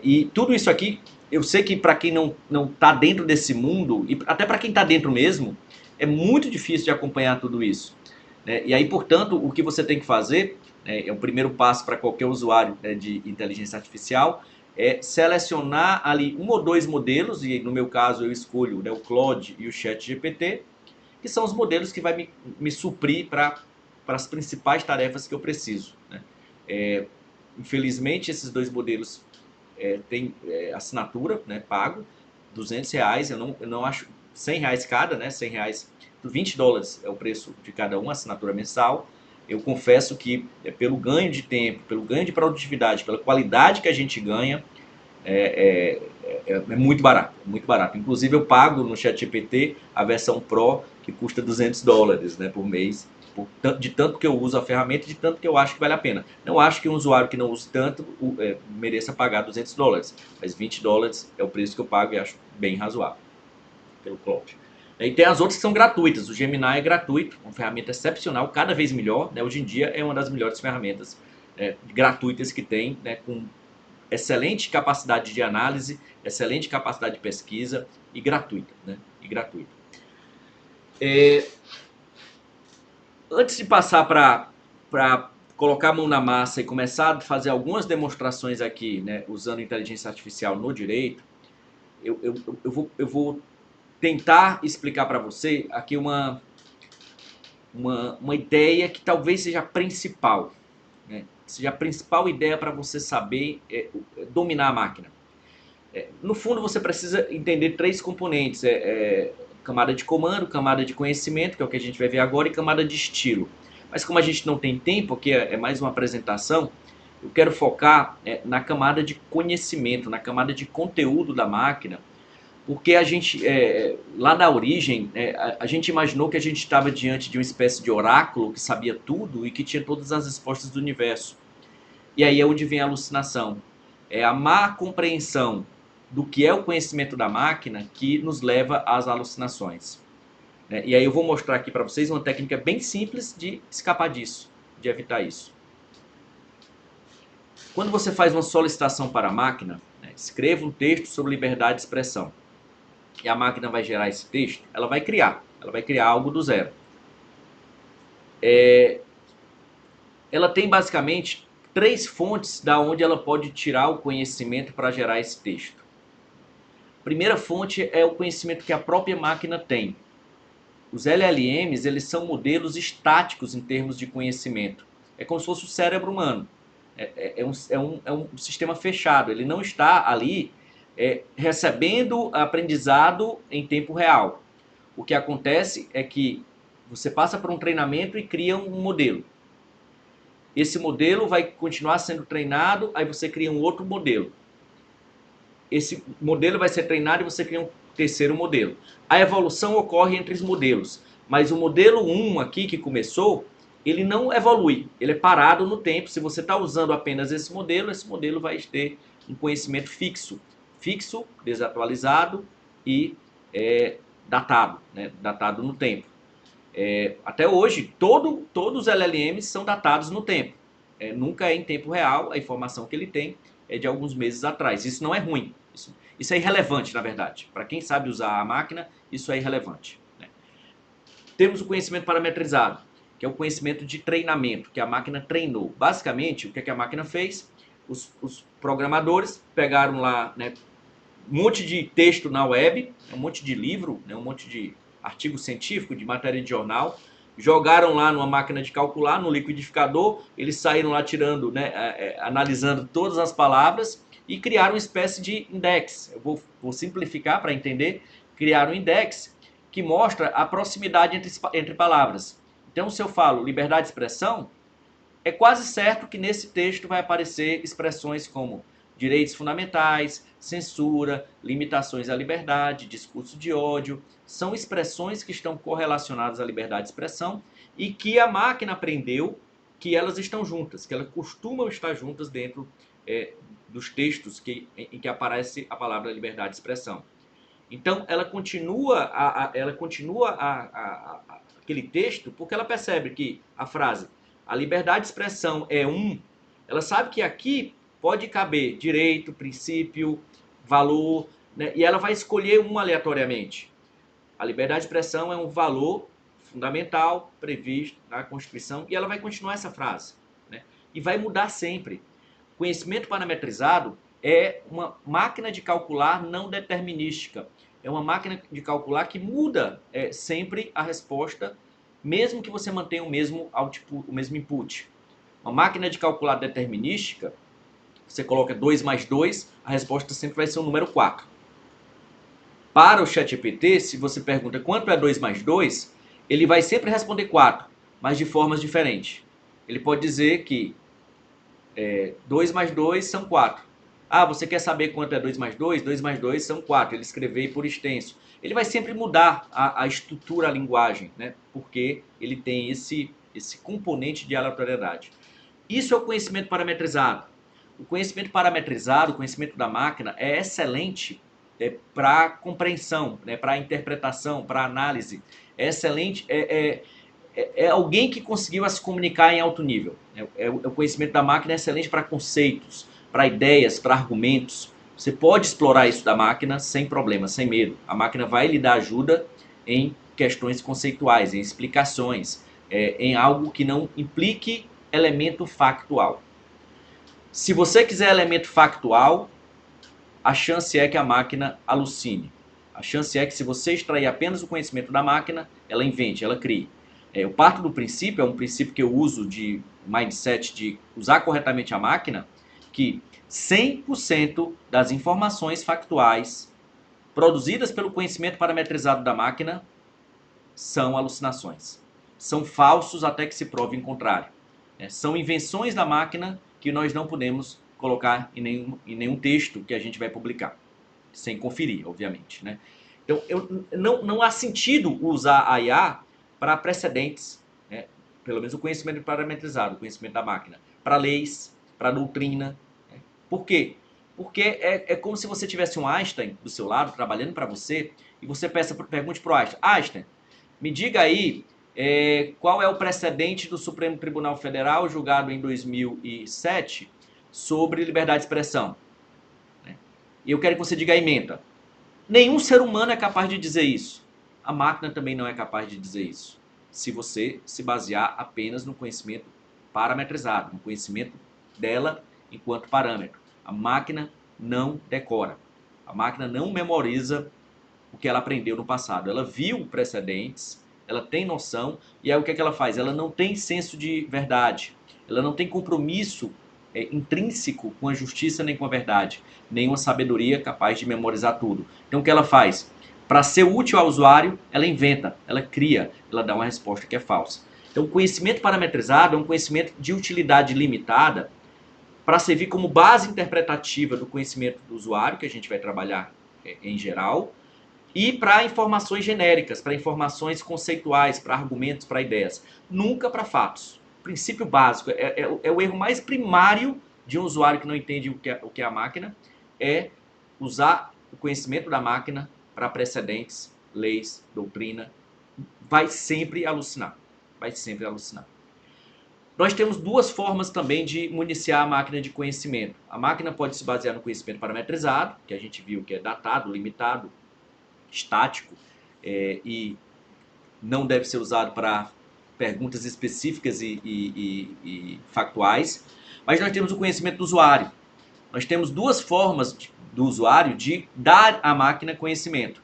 Speaker 1: E tudo isso aqui, eu sei que para quem não está dentro desse mundo, e até para quem está dentro mesmo, é muito difícil de acompanhar tudo isso, né? E aí, portanto, o que você tem que fazer, né, é o primeiro passo para qualquer usuário, né, de inteligência artificial, é selecionar ali um ou dois modelos, e no meu caso eu escolho, né, o Claude e o ChatGPT, que são os modelos que vai me suprir para as principais tarefas que eu preciso, né? Infelizmente, esses dois modelos tem assinatura, né, pago, R$ 200, eu não acho, R$ 100 cada, né, R$ 100, $20 é o preço de cada uma, assinatura mensal. Eu confesso que pelo ganho de tempo, pelo ganho de produtividade, pela qualidade que a gente ganha, é muito barato, muito barato. Inclusive eu pago no ChatGPT a versão Pro, que custa $200, né, por mês, de tanto que eu uso a ferramenta e de tanto que eu acho que vale a pena. Não acho que um usuário que não use tanto mereça pagar $200, mas $20 é o preço que eu pago e acho bem razoável pelo Claude. E tem as outras que são gratuitas. O Gemini é gratuito, uma ferramenta excepcional, cada vez melhor, né? Hoje em dia é uma das melhores ferramentas gratuitas que tem, né? Com excelente capacidade de análise, excelente capacidade de pesquisa e gratuita, né? E gratuita. Antes de passar para colocar a mão na massa e começar a fazer algumas demonstrações aqui, né, usando inteligência artificial no direito, eu vou tentar explicar para você aqui uma ideia que talvez seja a principal, né? Seja a principal ideia para você saber dominar a máquina. No fundo, você precisa entender três componentes: camada de comando, camada de conhecimento, que é o que a gente vai ver agora, e camada de estilo. Mas como a gente não tem tempo, aqui é mais uma apresentação, eu quero focar na camada de conhecimento, na camada de conteúdo da máquina, porque a gente, lá da origem, a gente imaginou que a gente estava diante de uma espécie de oráculo que sabia tudo e que tinha todas as respostas do universo. E aí é onde vem a alucinação. É a má compreensão do que é o conhecimento da máquina que nos leva às alucinações. E aí eu vou mostrar aqui para vocês uma técnica bem simples de escapar disso, de evitar isso. Quando você faz uma solicitação para a máquina, escreva um texto sobre liberdade de expressão, e a máquina vai gerar esse texto, ela vai criar algo do zero. Ela tem basicamente três fontes da onde ela pode tirar o conhecimento para gerar esse texto. A primeira fonte é o conhecimento que a própria máquina tem. Os LLMs, eles são modelos estáticos em termos de conhecimento. É como se fosse o cérebro humano. É um sistema fechado. Ele não está ali recebendo aprendizado em tempo real. O que acontece é que você passa por um treinamento e cria um modelo. Esse modelo vai continuar sendo treinado, aí você cria um outro modelo. Esse modelo vai ser treinado e você cria um terceiro modelo. A evolução ocorre entre os modelos, mas o modelo 1 aqui que começou, ele não evolui, ele é parado no tempo. Se você está usando apenas esse modelo vai ter um conhecimento fixo, desatualizado e datado, né? Datado no tempo. Até hoje, todos os LLMs são datados no tempo. Nunca é em tempo real, a informação que ele tem é de alguns meses atrás. Isso não é ruim, isso é irrelevante, na verdade. Para quem sabe usar a máquina, isso é irrelevante, né? Temos o conhecimento parametrizado, que é o conhecimento de treinamento, que a máquina treinou. Basicamente, o que a máquina fez? Os programadores pegaram lá, né, um monte de texto na web, um monte de livro, né, um monte de artigo científico, de matéria de jornal, jogaram lá numa máquina de calcular, no liquidificador, eles saíram lá tirando, né, analisando todas as palavras e criaram uma espécie de index. Eu vou simplificar para entender. Criaram um index que mostra a proximidade entre palavras. Então, se eu falo liberdade de expressão, é quase certo que nesse texto vai aparecer expressões como direitos fundamentais, censura, limitações à liberdade, discurso de ódio. São expressões que estão correlacionadas à liberdade de expressão e que a máquina aprendeu que elas estão juntas, que elas costumam estar juntas dentro dos textos em que aparece a palavra liberdade de expressão. Então, ela continua aquele texto porque ela percebe que a frase a liberdade de expressão é ela sabe que aqui pode caber direito, princípio, valor, né? E ela vai escolher um aleatoriamente. A liberdade de expressão é um valor fundamental previsto na Constituição e ela vai continuar essa frase, né? E vai mudar sempre. Conhecimento parametrizado é uma máquina de calcular não determinística. É uma máquina de calcular que muda sempre a resposta, mesmo que você mantenha o mesmo output, o mesmo input. Uma máquina de calcular determinística, você coloca 2 mais 2, a resposta sempre vai ser o número 4. Para o ChatGPT, se você pergunta quanto é 2 mais 2, ele vai sempre responder 4, mas de formas diferentes. Ele pode dizer que 2 mais 2 são 4. Ah, você quer saber quanto é 2 mais 2? 2 mais 2 são 4. Ele escreveu por extenso. Ele vai sempre mudar a estrutura, a linguagem, né? Porque ele tem esse componente de aleatoriedade. Isso é o conhecimento parametrizado. O conhecimento parametrizado, o conhecimento da máquina, é excelente para compreensão, né? Para interpretação, para análise. É excelente, é alguém que conseguiu se comunicar em alto nível. O conhecimento da máquina é excelente para conceitos, para ideias, para argumentos. Você pode explorar isso da máquina sem problema, sem medo. A máquina vai lhe dar ajuda em questões conceituais, em explicações, em algo que não implique elemento factual. Se você quiser elemento factual, a chance é que a máquina alucine. A chance é que se você extrair apenas o conhecimento da máquina, ela invente, ela crie. Eu parto do princípio, é um princípio que eu uso de mindset de usar corretamente a máquina, que 100% das informações factuais produzidas pelo conhecimento parametrizado da máquina são alucinações. São falsos até que se prove em contrário. São invenções da máquina que nós não podemos colocar em nenhum texto que a gente vai publicar, sem conferir, obviamente, né? Então, não há sentido usar a IA para precedentes, né? Pelo menos o conhecimento parametrizado, o conhecimento da máquina, para leis, para doutrina. Né? Por quê? Porque é como se você tivesse um Einstein do seu lado, trabalhando para você, e você pergunte para o Einstein, Einstein, me diga aí qual é o precedente do Supremo Tribunal Federal, julgado em 2007, sobre liberdade de expressão. Né? E eu quero que você diga a ementa. Nenhum ser humano é capaz de dizer isso. A máquina também não é capaz de dizer isso. Se você se basear apenas no conhecimento parametrizado, no conhecimento dela enquanto parâmetro. A máquina não decora. A máquina não memoriza o que ela aprendeu no passado. Ela viu precedentes, ela tem noção, e aí o que ela faz? Ela não tem senso de verdade. Ela não tem compromisso intrínseco com a justiça nem com a verdade. Nenhuma sabedoria capaz de memorizar tudo. Então o que ela faz? Para ser útil ao usuário, ela inventa, ela cria, ela dá uma resposta que é falsa. Então o conhecimento parametrizado é um conhecimento de utilidade limitada para servir como base interpretativa do conhecimento do usuário, que a gente vai trabalhar em geral, e para informações genéricas, para informações conceituais, para argumentos, para ideias. Nunca para fatos. Princípio básico, é o erro mais primário de um usuário que não entende o que é a máquina, é usar o conhecimento da máquina para precedentes, leis, doutrina. Vai sempre alucinar. Vai sempre alucinar. Nós temos duas formas também de municiar a máquina de conhecimento. A máquina pode se basear no conhecimento parametrizado, que a gente viu que é datado, limitado, estático e não deve ser usado para perguntas específicas e factuais. Mas nós temos o conhecimento do usuário. Nós temos duas formas do usuário de dar à máquina conhecimento.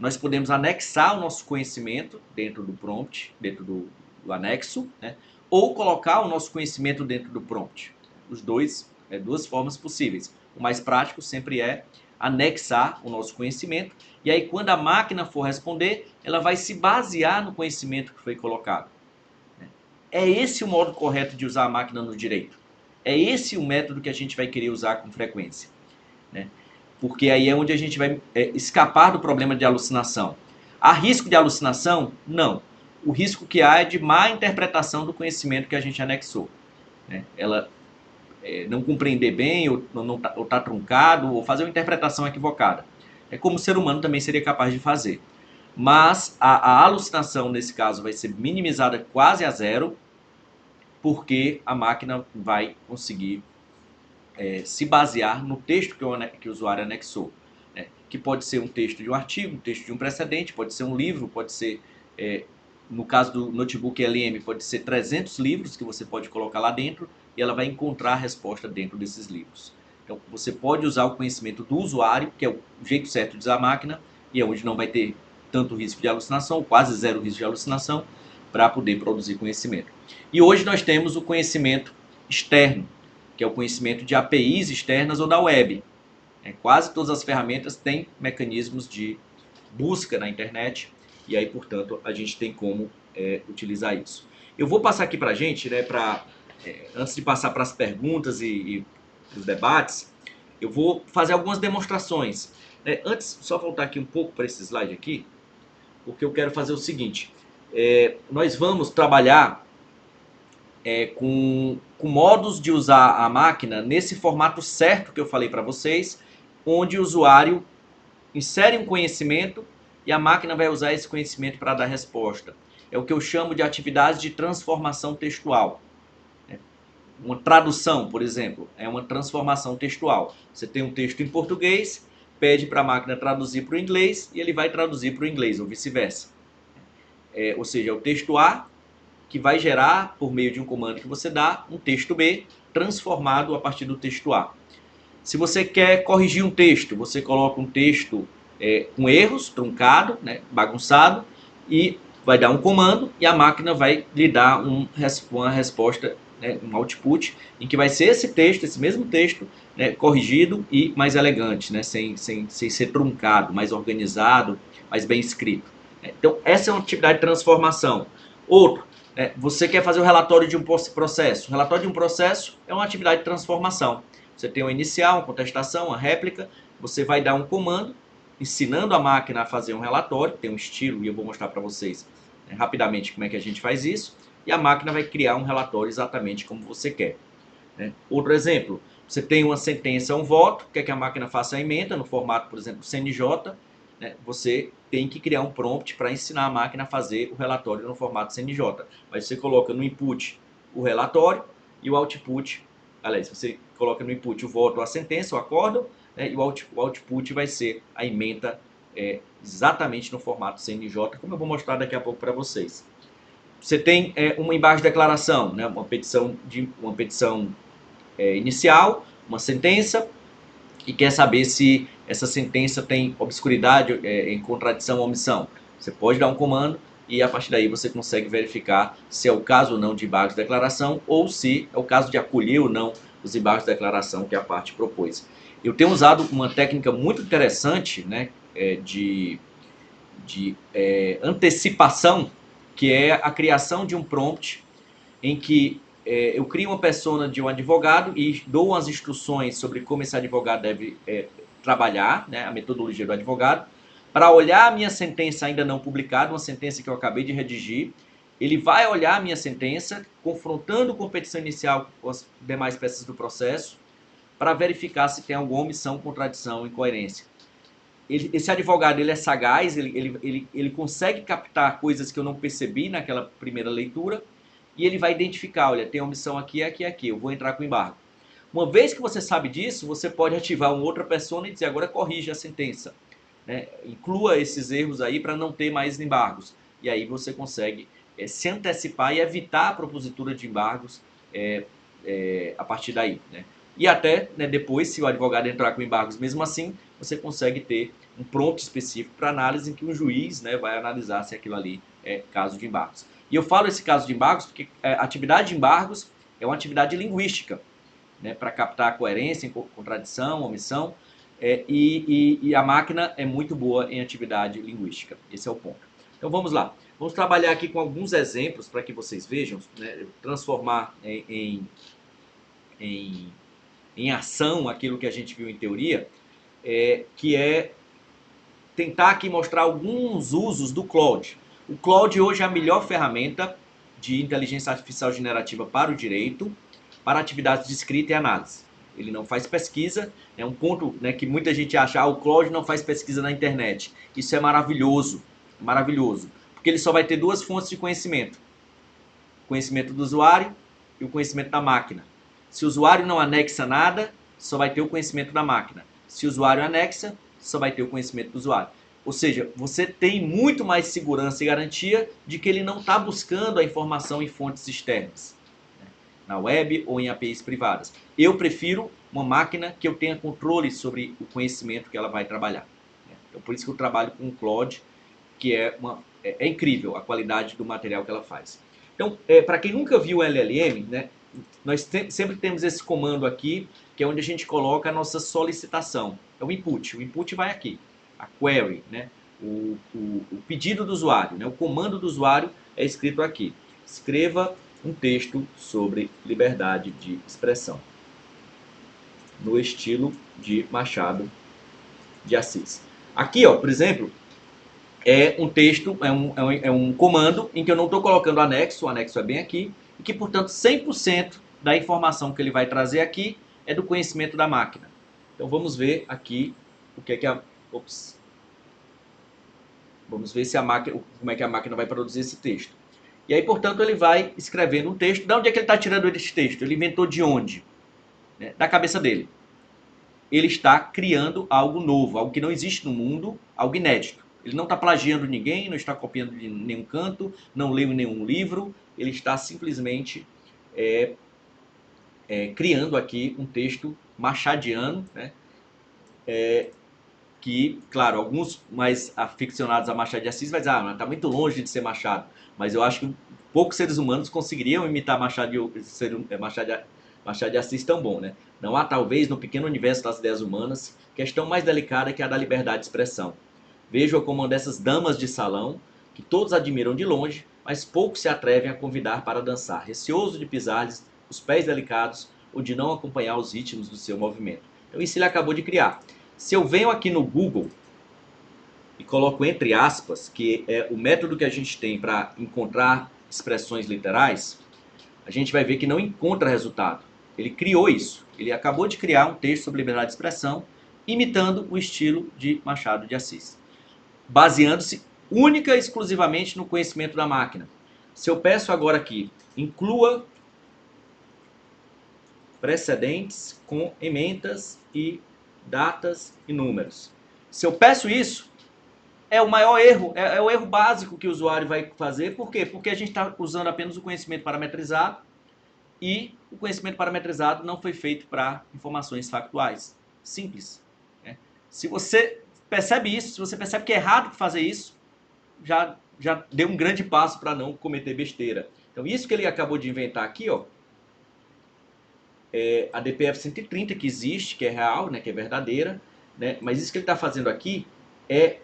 Speaker 1: nós podemos anexar o nosso conhecimento dentro do prompt, dentro do anexo, né? Ou colocar o nosso conhecimento dentro do prompt. Os dois, duas formas possíveis. O mais prático sempre é anexar o nosso conhecimento, e aí quando a máquina for responder, ela vai se basear no conhecimento que foi colocado. É esse o modo correto de usar a máquina no direito. É esse o método que a gente vai querer usar com frequência, né? Porque aí é onde a gente vai escapar do problema de alucinação. Há risco de alucinação? Não. O risco que há é de má interpretação do conhecimento que a gente anexou, né? Ela não compreender bem, ou tá truncado, ou fazer uma interpretação equivocada. É como o ser humano também seria capaz de fazer. Mas a alucinação, nesse caso, vai ser minimizada quase a zero, porque a máquina vai conseguir se basear no texto que o usuário anexou, né? Que pode ser um texto de um artigo, um texto de um precedente, pode ser um livro, pode ser, no caso do notebook LM, pode ser 300 livros que você pode colocar lá dentro e ela vai encontrar a resposta dentro desses livros. Então, você pode usar o conhecimento do usuário, que é o jeito certo de usar a máquina, e é onde não vai ter tanto risco de alucinação, quase zero risco de alucinação, para poder produzir conhecimento. E hoje nós temos o conhecimento externo, que é o conhecimento de APIs externas ou da web. Quase todas as ferramentas têm mecanismos de busca na internet, e aí, portanto, a gente tem como utilizar isso. Eu vou passar aqui para a gente, né, antes de passar para as perguntas e os debates, eu vou fazer algumas demonstrações. Antes, só voltar aqui um pouco para esse slide aqui, porque eu quero fazer o seguinte. Nós vamos trabalhar com modos de usar a máquina nesse formato certo que eu falei para vocês, onde o usuário insere um conhecimento e a máquina vai usar esse conhecimento para dar resposta. É o que eu chamo de atividade de transformação textual. Uma tradução, por exemplo, é uma transformação textual. Você tem um texto em português, pede para a máquina traduzir para o inglês e ele vai traduzir para o inglês, ou vice-versa. Ou seja, é o texto A que vai gerar, por meio de um comando que você dá, um texto B transformado a partir do texto A. Se você quer corrigir um texto, você coloca um texto com erros, truncado, né, bagunçado, e vai dar um comando e a máquina vai lhe dar uma resposta, né, um output, em que vai ser esse texto, esse mesmo texto, né, corrigido e mais elegante, né, sem ser truncado, mais organizado, mais bem escrito. Então, essa é uma atividade de transformação. Outro, você quer fazer o relatório de um processo. O relatório de um processo é uma atividade de transformação. Você tem uma inicial, uma contestação, uma réplica, você vai dar um comando, ensinando a máquina a fazer um relatório, tem um estilo e eu vou mostrar para vocês rapidamente como é que a gente faz isso, e a máquina vai criar um relatório exatamente como você quer. Outro exemplo, você tem uma sentença, um voto, quer que a máquina faça a emenda no formato, por exemplo, CNJ, você tem que criar um prompt para ensinar a máquina a fazer o relatório no formato CNJ. Mas você coloca no input o relatório e o output, aliás, você coloca no input o voto, a sentença, o acórdão, e o output vai ser a emenda exatamente no formato CNJ, como eu vou mostrar daqui a pouco para vocês. Você tem uma embaixo de declaração, né, uma petição inicial, uma sentença, e quer saber se essa sentença tem obscuridade, em contradição ou omissão. Você pode dar um comando e a partir daí você consegue verificar se é o caso ou não de embargos de declaração ou se é o caso de acolher ou não os embargos de declaração que a parte propôs. Eu tenho usado uma técnica muito interessante, né, de antecipação, que é a criação de um prompt em que eu crio uma persona de um advogado e dou as instruções sobre como esse advogado deve trabalhar, né, a metodologia do advogado, para olhar a minha sentença ainda não publicada, uma sentença que eu acabei de redigir. Ele vai olhar a minha sentença, confrontando com a petição inicial com as demais peças do processo, para verificar se tem alguma omissão, contradição, incoerência. Esse advogado ele é sagaz, ele consegue captar coisas que eu não percebi naquela primeira leitura, e ele vai identificar, olha, tem omissão aqui, aqui, aqui, eu vou entrar com embargo. Uma vez que você sabe disso, você pode ativar uma outra persona e dizer, agora corrige a sentença. Inclua esses erros aí para não ter mais embargos. E aí você consegue se antecipar e evitar a propositura de embargos a partir daí. e até, né, depois, se o advogado entrar com embargos mesmo assim, você consegue ter um pronto específico para análise em que um juiz, né, vai analisar se aquilo ali é caso de embargos. E eu falo esse caso de embargos porque a atividade de embargos é uma atividade linguística, né, para captar a coerência, contradição, omissão, e a máquina é muito boa em atividade linguística. Esse é o ponto. Então vamos lá. Vamos trabalhar aqui com alguns exemplos para que vocês vejam, né, transformar em ação aquilo que a gente viu em teoria, que é tentar aqui mostrar alguns usos do Claude. O Claude hoje é a melhor ferramenta de inteligência artificial generativa para o direito, para atividades de escrita e análise. Ele não faz pesquisa, é um ponto, né, que muita gente acha, o Claude não faz pesquisa na internet. Isso é maravilhoso, porque ele só vai ter duas fontes de conhecimento: o conhecimento do usuário e o conhecimento da máquina. Se o usuário não anexa nada, só vai ter o conhecimento da máquina. Se o usuário anexa, só vai ter o conhecimento do usuário. Ou seja, você tem muito mais segurança e garantia de que ele não está buscando a informação em fontes externas, né, na web ou em APIs privadas. Eu prefiro uma máquina que eu tenha controle sobre o conhecimento que ela vai trabalhar. Então, por isso que eu trabalho com o Claude, que é incrível a qualidade do material que ela faz. Então, para quem nunca viu o LLM, né, nós sempre temos esse comando aqui, que é onde a gente coloca a nossa solicitação. É o input. O input vai aqui. A query, né, o pedido do usuário, né, o comando do usuário é escrito aqui. Escreva um texto sobre liberdade de expressão, no estilo de Machado de Assis. Aqui, ó, por exemplo, é um texto, é um comando em que eu não estou colocando anexo, o anexo é bem aqui, e que, portanto, 100% da informação que ele vai trazer aqui é do conhecimento da máquina. Então, vamos ver aqui o que é que vamos ver se a máquina, como é que a máquina vai produzir esse texto. E aí, portanto, ele vai escrevendo um texto. De onde é que ele está tirando esse texto? Ele inventou de onde? Né? Da cabeça dele. Ele está criando algo novo, algo que não existe no mundo, algo inédito. Ele não está plagiando ninguém, não está copiando de nenhum canto, não leu nenhum livro, ele está simplesmente criando aqui um texto machadiano, né? Que, claro, alguns mais aficionados a Machado de Assis vai dizer, está muito longe de ser Machado, mas eu acho que poucos seres humanos conseguiriam imitar Machado de Assis tão bom, né? Não há, talvez, no pequeno universo das ideias humanas, questão mais delicada que a da liberdade de expressão. Vejo-a como uma dessas damas de salão, que todos admiram de longe, mas poucos se atrevem a convidar para dançar, receoso de pisar-lhes os pés delicados ou de não acompanhar os ritmos do seu movimento. Então isso ele acabou de criar. Se eu venho aqui no Google e coloco entre aspas, que é o método que a gente tem para encontrar expressões literais, a gente vai ver que não encontra resultado. Ele criou isso. Ele acabou de criar um texto sobre liberdade de expressão, imitando o estilo de Machado de Assis, baseando-se única e exclusivamente no conhecimento da máquina. Se eu peço agora aqui, inclua precedentes com emendas e datas e números. Se eu peço isso, é o maior erro, é o erro básico que o usuário vai fazer. Por quê? Porque a gente está usando apenas o conhecimento parametrizado e o conhecimento parametrizado não foi feito para informações factuais. Simples. Né? Se você percebe isso, se você percebe que é errado fazer isso, já deu um grande passo para não cometer besteira. Então isso que ele acabou de inventar aqui, ó, a DPF 130 que existe, que é real, né, que é verdadeira, né, mas isso que ele está fazendo aqui é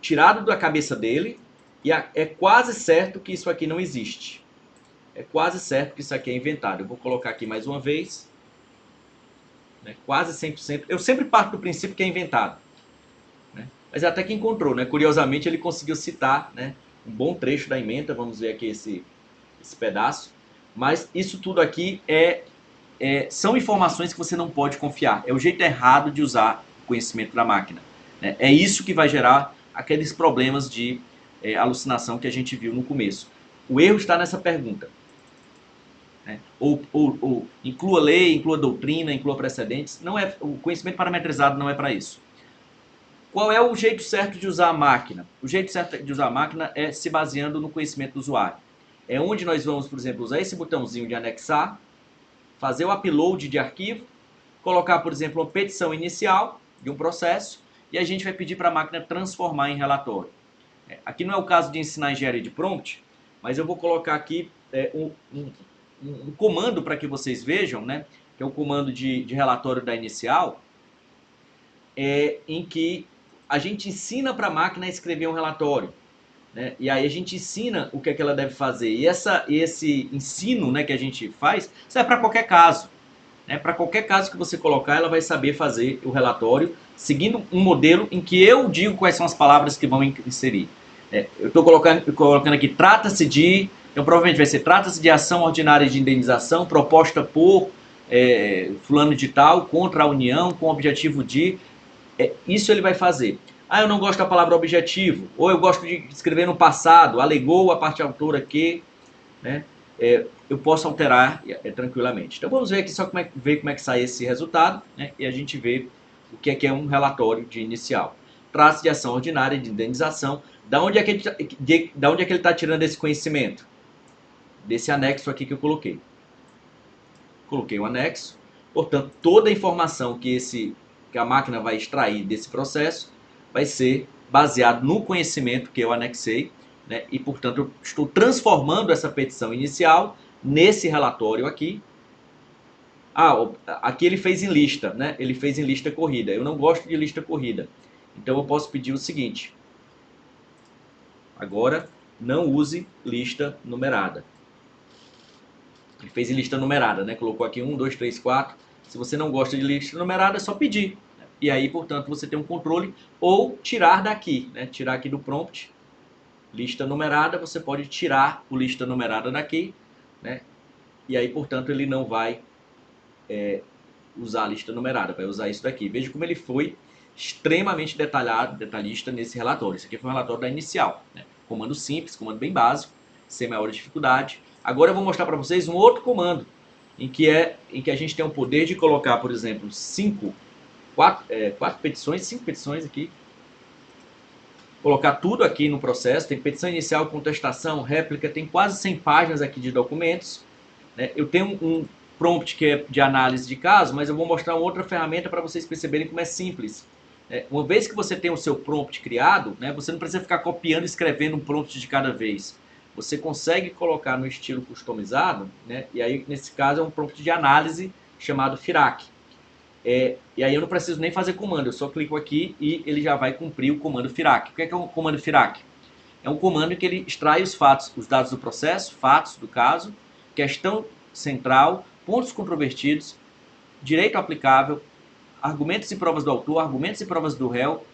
Speaker 1: tirado da cabeça dele e é quase certo que isso aqui não existe. É quase certo que isso aqui é inventado. Eu vou colocar aqui mais uma vez, né, quase 100%. Eu sempre parto do princípio que é inventado, né, mas até que encontrou, né, curiosamente ele conseguiu citar, né, um bom trecho da ementa. Vamos ver aqui esse pedaço, mas isso tudo aqui são informações que você não pode confiar. É o jeito errado de usar o conhecimento da máquina. Né? É isso que vai gerar aqueles problemas de alucinação que a gente viu no começo. O erro está nessa pergunta. Né? Ou inclua lei, inclua doutrina, inclua precedentes. Não é, o conhecimento parametrizado não é para isso. Qual é o jeito certo de usar a máquina? O jeito certo de usar a máquina é se baseando no conhecimento do usuário. É onde nós vamos, por exemplo, usar esse botãozinho de anexar, fazer o upload de arquivo colocar, por exemplo, uma petição inicial de um processo e a gente vai pedir para a máquina transformar em relatório. Aqui não é o caso de ensinar engenharia de prompt, mas eu vou colocar aqui um comando para que vocês vejam, né, que é o comando de relatório da inicial, em que a gente ensina para a máquina a escrever um relatório. Né? E aí a gente ensina o que é que ela deve fazer. E esse ensino, né, que a gente faz serve para qualquer caso. Né? Para qualquer caso que você colocar, ela vai saber fazer o relatório seguindo um modelo em que eu digo quais são as palavras que vão inserir. Eu estou colocando aqui, trata-se de... Então provavelmente vai ser, trata-se de ação ordinária de indenização proposta por fulano de tal contra a União com o objetivo de... isso ele vai fazer. Ah, eu não gosto da palavra objetivo, ou eu gosto de escrever no passado, alegou a parte autora que, né, eu posso alterar tranquilamente. Então vamos ver aqui só ver como é que sai esse resultado, né, e a gente vê o que é um relatório de inicial. Traço de ação ordinária de indenização. Da onde é que ele está tirando esse conhecimento? Desse anexo aqui que eu coloquei. Coloquei o anexo. Portanto, toda a informação que a máquina vai extrair desse processo vai ser baseado no conhecimento que eu anexei, né? E, portanto, eu estou transformando essa petição inicial nesse relatório aqui. Aqui ele fez em lista, né? Ele fez em lista corrida. Eu não gosto de lista corrida. Então, eu posso pedir o seguinte. Agora, não use lista numerada. Ele fez em lista numerada, né? Colocou aqui 1, 2, 3, 4. Se você não gosta de lista numerada, é só pedir. E aí, portanto, você tem um controle ou tirar daqui, né? Tirar aqui do prompt, lista numerada, você pode tirar o lista numerada daqui, né? E aí, portanto, ele não vai usar a lista numerada, vai usar isso daqui. Veja como ele foi extremamente detalhista nesse relatório. Isso aqui foi um relatório da inicial, né? Comando simples, comando bem básico, sem maior dificuldade. Agora eu vou mostrar para vocês um outro comando, em que a gente tem o poder de colocar, por exemplo, 5 petições aqui, colocar tudo aqui no processo. Tem petição inicial, contestação, réplica, tem quase 100 páginas aqui de documentos, né? Eu tenho um prompt que é de análise de caso, mas eu vou mostrar uma outra ferramenta para vocês perceberem como é simples. Uma vez que você tem o seu prompt criado, né, você não precisa ficar copiando e escrevendo um prompt de cada vez. Você consegue colocar no estilo customizado, né, e aí nesse caso é um prompt de análise chamado FIRAC. E aí eu não preciso nem fazer comando, eu só clico aqui e ele já vai cumprir o comando FIRAC. O que é o comando FIRAC? É um comando que ele extrai os fatos, os dados do processo, fatos do caso, questão central, pontos controvertidos, direito aplicável, argumentos e provas do autor, argumentos e provas do réu,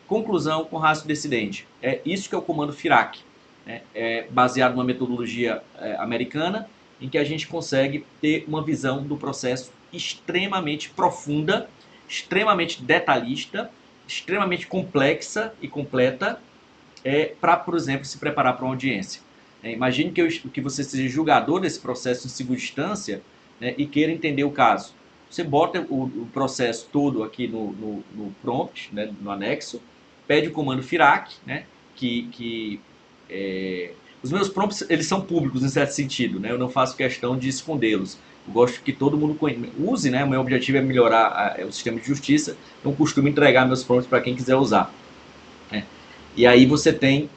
Speaker 1: conclusão com ratio decidente. É isso que é o comando FIRAC. Né? É baseado numa metodologia americana, em que a gente consegue ter uma visão do processo extremamente profunda, extremamente detalhista, extremamente complexa e completa, para, por exemplo, se preparar para uma audiência. Imagine que você seja julgador desse processo em segunda instância, né, e queira entender o caso. Você bota o processo todo aqui no prompt, né, no anexo, pede o comando FIRAC, né, os meus prompts eles são públicos em certo sentido, né, eu não faço questão de escondê-los. Eu gosto que todo mundo use, né, o meu objetivo é melhorar o sistema de justiça, então eu costumo entregar meus prompts para quem quiser usar. Né. E aí você tem...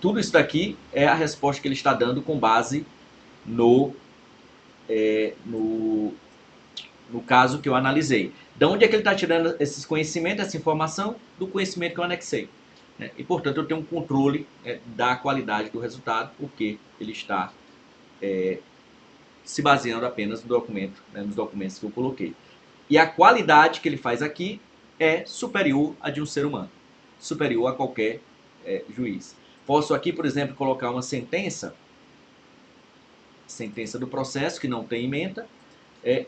Speaker 1: tudo isso daqui é a resposta que ele está dando com base no caso que eu analisei. De onde é que ele está tirando esses conhecimentos, essa informação? Do conhecimento que eu anexei. Né? E, portanto, eu tenho um controle da qualidade do resultado, porque ele está se baseando apenas no documento, né, nos documentos que eu coloquei. E a qualidade que ele faz aqui é superior à de um ser humano, superior a qualquer juiz. Posso aqui, por exemplo, colocar uma sentença do processo que não tem ementa,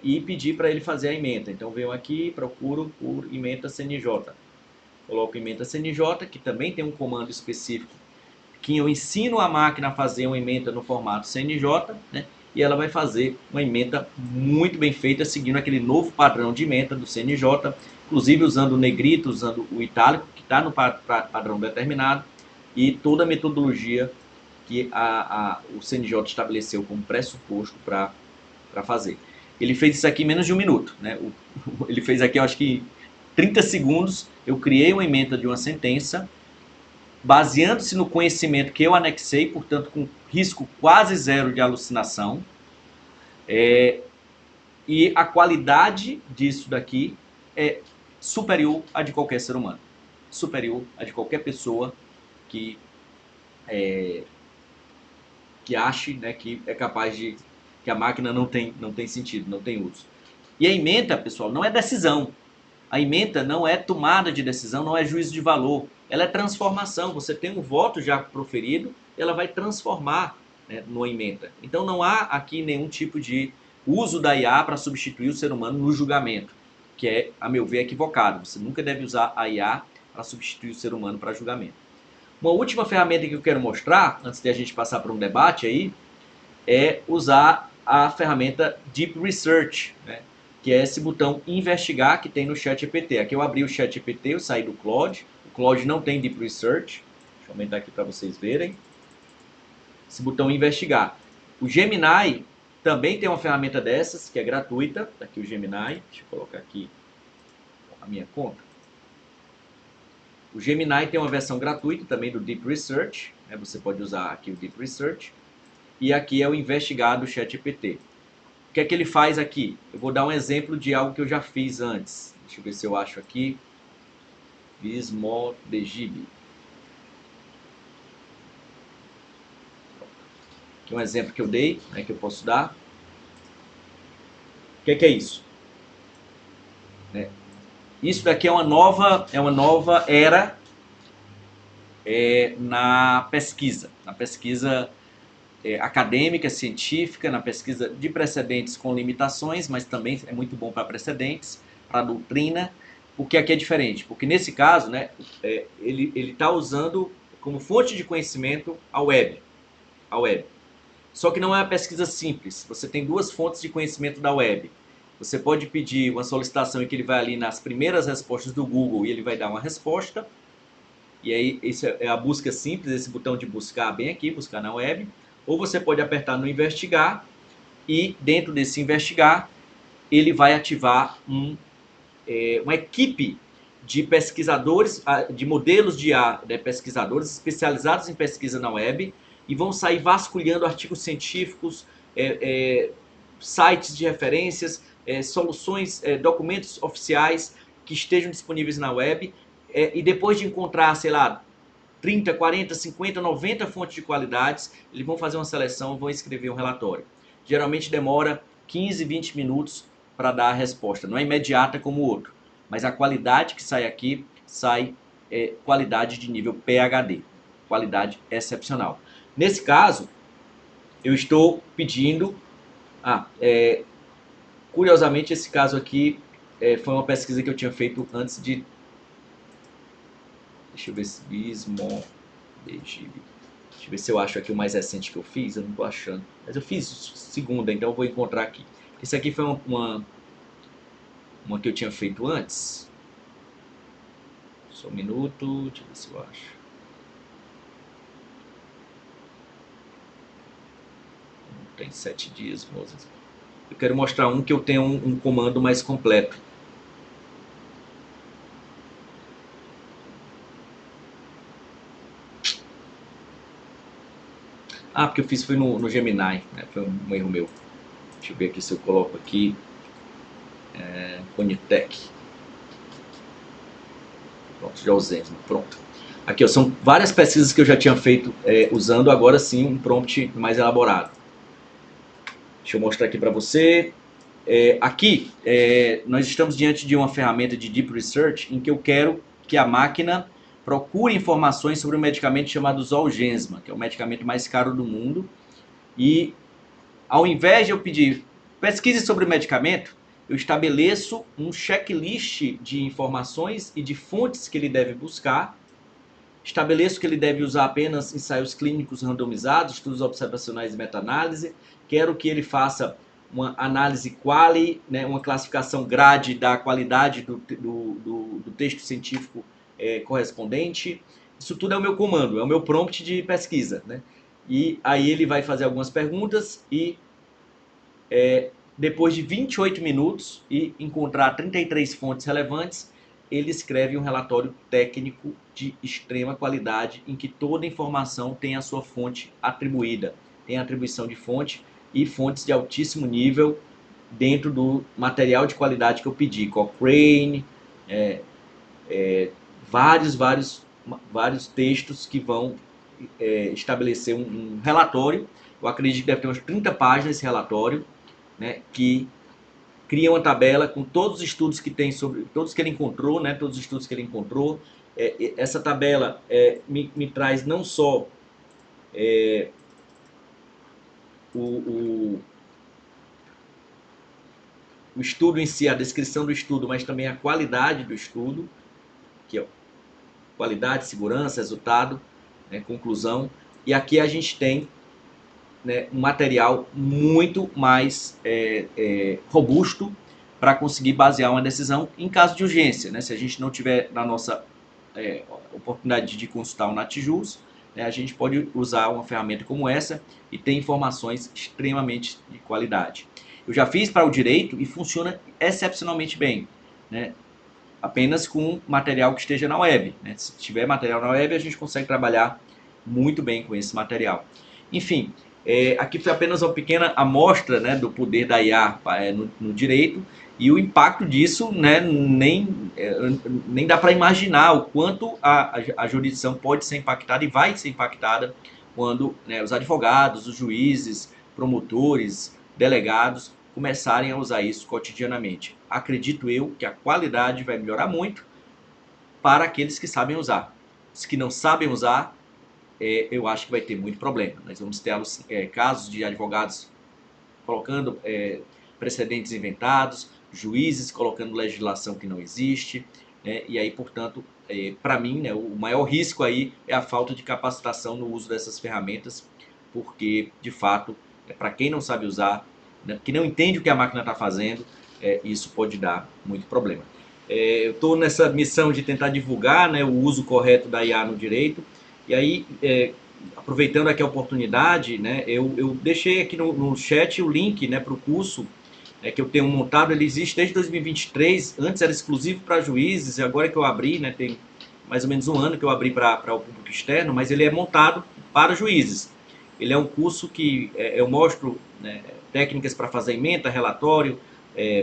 Speaker 1: e pedir para ele fazer a ementa. Então venho aqui, procuro por ementa CNJ. Coloco ementa CNJ, que também tem um comando específico, que eu ensino a máquina a fazer uma ementa no formato CNJ, né? E ela vai fazer uma ementa muito bem feita, seguindo aquele novo padrão de ementa do CNJ, inclusive usando o negrito, usando o itálico, que está no padrão determinado, e toda a metodologia que o CNJ estabeleceu como pressuposto para fazer. Ele fez isso aqui em menos de 1 minuto, né? Ele fez aqui, eu acho que 30 segundos, eu criei uma ementa de uma sentença, baseando-se no conhecimento que eu anexei, portanto, com risco quase zero de alucinação. E a qualidade disso daqui é superior à de qualquer ser humano. Superior à de qualquer pessoa que ache, né, que é capaz de... que a máquina não tem sentido, não tem uso. E a ementa, pessoal, não é decisão. A ementa não é tomada de decisão, não é juízo de valor. Ela é transformação. Você tem um voto já proferido, ela vai transformar, né, numa ementa. Então não há aqui nenhum tipo de uso da IA para substituir o ser humano no julgamento, que é, a meu ver, equivocado. Você nunca deve usar a IA para substituir o ser humano para julgamento. Uma última ferramenta que eu quero mostrar, antes de a gente passar para um debate aí, é usar a ferramenta Deep Research, né? Que é esse botão investigar que tem no ChatGPT. Aqui eu abri o ChatGPT, eu saí do Claude. O Claude não tem Deep Research. Deixa eu aumentar aqui para vocês verem. Esse botão investigar. O Gemini também tem uma ferramenta dessas, que é gratuita. Tá aqui o Gemini. Deixa eu colocar aqui a minha conta. O Gemini tem uma versão gratuita também do Deep Research, né? Você pode usar aqui o Deep Research. E aqui é o investigar do ChatGPT. O que é que ele faz aqui? Eu vou dar um exemplo de algo que eu já fiz antes. Deixa eu ver se eu acho aqui. Vismodegib. Aqui é um exemplo que eu dei, né, que eu posso dar. O que é isso? Isso daqui é uma nova era na pesquisa. Na pesquisa acadêmica, científica, na pesquisa de precedentes com limitações, mas também é muito bom para precedentes, para doutrina. O que aqui é diferente? Porque nesse caso, né, ele está usando como fonte de conhecimento a web. Só que não é uma pesquisa simples. Você tem duas fontes de conhecimento da web. Você pode pedir uma solicitação em que ele vai ali nas primeiras respostas do Google e ele vai dar uma resposta. E aí, isso é a busca simples, esse botão de buscar bem aqui, buscar na web. Ou você pode apertar no investigar e dentro desse investigar ele vai ativar uma equipe de pesquisadores, de modelos de IA, né, pesquisadores especializados em pesquisa na web e vão sair vasculhando artigos científicos, sites de referências, soluções, documentos oficiais que estejam disponíveis na web e depois de encontrar, sei lá, 30, 40, 50, 90 fontes de qualidades, eles vão fazer uma seleção, vão escrever um relatório. Geralmente demora 15, 20 minutos para dar a resposta. Não é imediata como o outro, mas a qualidade que sai aqui, sai qualidade de nível PhD, qualidade excepcional. Nesse caso, eu estou pedindo... curiosamente, esse caso aqui foi uma pesquisa que eu tinha feito antes de... Deixa eu ver se... Vismodegib. Deixa eu ver se eu acho aqui o mais recente que eu fiz. Eu não estou achando. Mas eu fiz segunda, então eu vou encontrar aqui. Esse aqui foi uma que eu tinha feito antes. Só um minuto. Deixa eu ver se eu acho. Tem 7 dias, moças. Eu quero mostrar um que eu tenho um comando mais completo. Porque eu fiz foi no Gemini, né? Foi um erro meu. Deixa eu ver aqui se eu coloco aqui. Conitec. Pronto, já usei. Pronto. Aqui ó, são várias pesquisas que eu já tinha feito usando agora sim um prompt mais elaborado. Deixa eu mostrar aqui para você. Aqui nós estamos diante de uma ferramenta de Deep Research em que eu quero que a máquina procure informações sobre um medicamento chamado Zolgensma, que é o medicamento mais caro do mundo. E ao invés de eu pedir pesquise sobre o medicamento, eu estabeleço um checklist de informações e de fontes que ele deve buscar. Estabeleço que ele deve usar apenas ensaios clínicos randomizados, estudos observacionais e meta-análise. Quero que ele faça uma análise quali, né, uma classificação grade da qualidade do texto científico correspondente. Isso tudo é o meu comando, é o meu prompt de pesquisa, né? E aí ele vai fazer algumas perguntas e depois de 28 minutos e encontrar 33 fontes relevantes, ele escreve um relatório técnico de extrema qualidade em que toda informação tem a sua fonte atribuída, tem a atribuição de fonte e fontes de altíssimo nível dentro do material de qualidade que eu pedi, Cochrane, vários textos que vão estabelecer um relatório. Eu acredito que deve ter umas 30 páginas esse relatório, né, que cria uma tabela com todos os estudos que tem sobre, todos que ele encontrou, né, todos os estudos que ele encontrou. Essa tabela me traz não só o estudo em si, a descrição do estudo, mas também a qualidade do estudo, que é qualidade, segurança, resultado, né, conclusão. E aqui a gente tem, né, um material muito mais robusto para conseguir basear uma decisão em caso de urgência, né? Se a gente não tiver na nossa oportunidade de consultar o Natijuls, né, a gente pode usar uma ferramenta como essa e ter informações extremamente de qualidade. Eu já fiz para o direito e funciona excepcionalmente bem, né? Apenas com material que esteja na web, né? Se tiver material na web, a gente consegue trabalhar muito bem com esse material. Enfim, aqui foi apenas uma pequena amostra, né, do poder da IA no direito, e o impacto disso, né, nem dá para imaginar o quanto a jurisdição pode ser impactada e vai ser impactada quando, né, os advogados, os juízes, promotores, delegados começarem a usar isso cotidianamente. Acredito eu que a qualidade vai melhorar muito para aqueles que sabem usar. Os que não sabem usar, eu acho que vai ter muito problema. Nós vamos ter casos de advogados colocando precedentes inventados, juízes colocando legislação que não existe, né? E aí, portanto, para mim, né, o maior risco aí é a falta de capacitação no uso dessas ferramentas, porque, de fato, para quem não sabe usar, né, que não entende o que a máquina está fazendo, isso pode dar muito problema. Eu estou nessa missão de tentar divulgar, né, o uso correto da IA no direito. E aí, aproveitando aqui a oportunidade, né, eu deixei aqui no chat o link, né, para o curso que eu tenho montado. Ele existe desde 2023, antes era exclusivo para juízes, e agora que eu abri, né, tem mais ou menos um ano que eu abri para o público externo, mas ele é montado para juízes. Ele é um curso que eu mostro, né, técnicas para fazer ementa, relatório,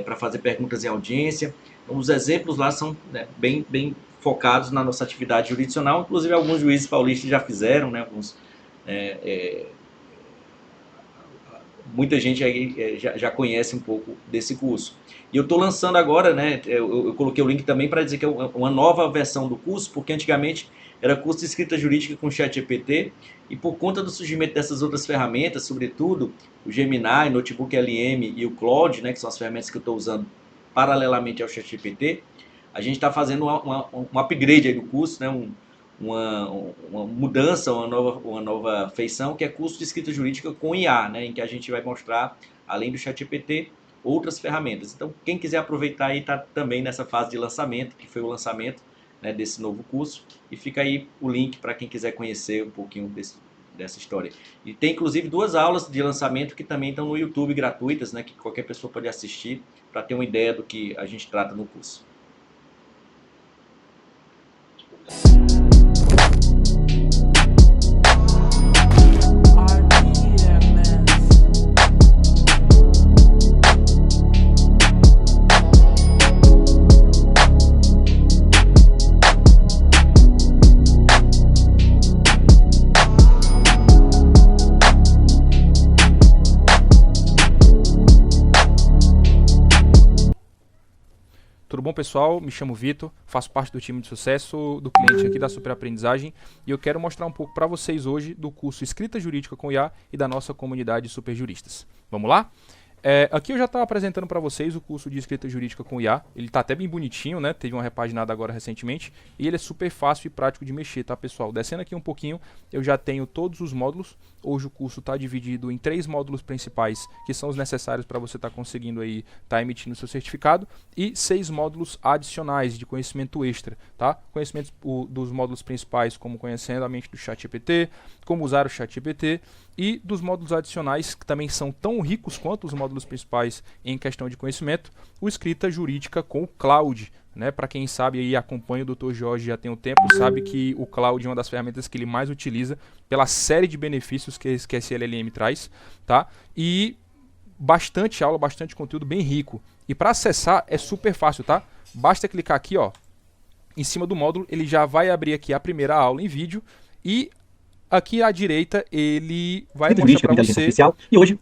Speaker 1: para fazer perguntas em audiência. Então, os exemplos lá são, né, bem focados na nossa atividade jurisdicional, inclusive alguns juízes paulistas já fizeram, né, muita gente aí já conhece um pouco desse curso. E eu estou lançando agora, né, eu coloquei o link também para dizer que é uma nova versão do curso, porque antigamente era curso de escrita jurídica com ChatGPT, e por conta do surgimento dessas outras ferramentas, sobretudo o Gemini, Notebook LM e o Claude, né, que são as ferramentas que eu estou usando paralelamente ao ChatGPT, a gente está fazendo um upgrade aí do curso, né, uma mudança, uma nova feição, que é curso de escrita jurídica com IA, né, em que a gente vai mostrar, além do ChatGPT, outras ferramentas. Então, quem quiser aproveitar aí, está também nessa fase de lançamento, que foi o lançamento, né, desse novo curso, e fica aí o link para quem quiser conhecer um pouquinho dessa história. E tem inclusive 2 aulas de lançamento que também estão no YouTube gratuitas, né, que qualquer pessoa pode assistir para ter uma ideia do que a gente trata no curso.
Speaker 2: Tudo bom, pessoal? Me chamo Vitor, faço parte do time de sucesso do cliente aqui da Super Aprendizagem, e eu quero mostrar um pouco para vocês hoje do curso Escrita Jurídica com IA e da nossa comunidade Super Juristas. Vamos lá? Aqui eu já estava apresentando para vocês o curso de Escrita Jurídica com IA. Ele está até bem bonitinho, né? Teve uma repaginada agora recentemente, e ele é super fácil e prático de mexer, tá, pessoal? Descendo aqui um pouquinho, eu já tenho todos os módulos. Hoje o curso está dividido em 3 módulos principais, que são os necessários para você estar conseguindo aí, tá emitindo seu certificado, e 6 módulos adicionais de conhecimento extra, tá? Conhecimentos dos módulos principais, como conhecendo a mente do ChatGPT, como usar o ChatGPT, e dos módulos adicionais, que também são tão ricos quanto os módulos principais em questão de conhecimento, o Escrita Jurídica com o Cloud. Né? Para quem sabe e acompanha o Dr. Jorge já tem um tempo, sabe que o Cloud é uma das ferramentas que ele mais utiliza pela série de benefícios que esse LLM traz, tá? E bastante aula, bastante conteúdo bem rico. E para acessar é super fácil, tá? Basta clicar aqui, ó, em cima do módulo, ele já vai abrir aqui a primeira aula em vídeo e aqui à direita ele vai mostrar para você
Speaker 1: e hoje,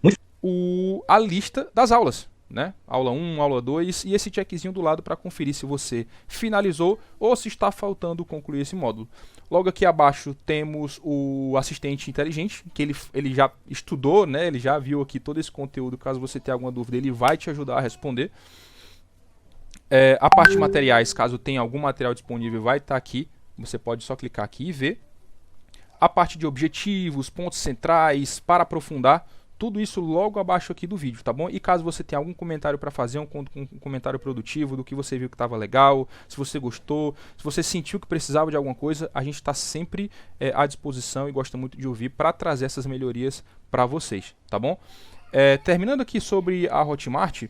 Speaker 2: a lista das aulas. Né? Aula 1, aula 2 e esse checkzinho do lado para conferir se você finalizou ou se está faltando concluir esse módulo. Logo aqui abaixo temos o assistente inteligente, que ele já estudou, né? Ele já viu aqui todo esse conteúdo, caso você tenha alguma dúvida ele vai te ajudar a responder. A parte de materiais, caso tenha algum material disponível, vai estar aqui, você pode só clicar aqui e ver. A parte de objetivos, pontos centrais, para aprofundar, tudo isso logo abaixo aqui do vídeo, tá bom? E caso você tenha algum comentário para fazer, um comentário produtivo do que você viu que estava legal, se você gostou, se você sentiu que precisava de alguma coisa, a gente está sempre à disposição e gosta muito de ouvir para trazer essas melhorias para vocês, tá bom? Terminando aqui sobre a Hotmart,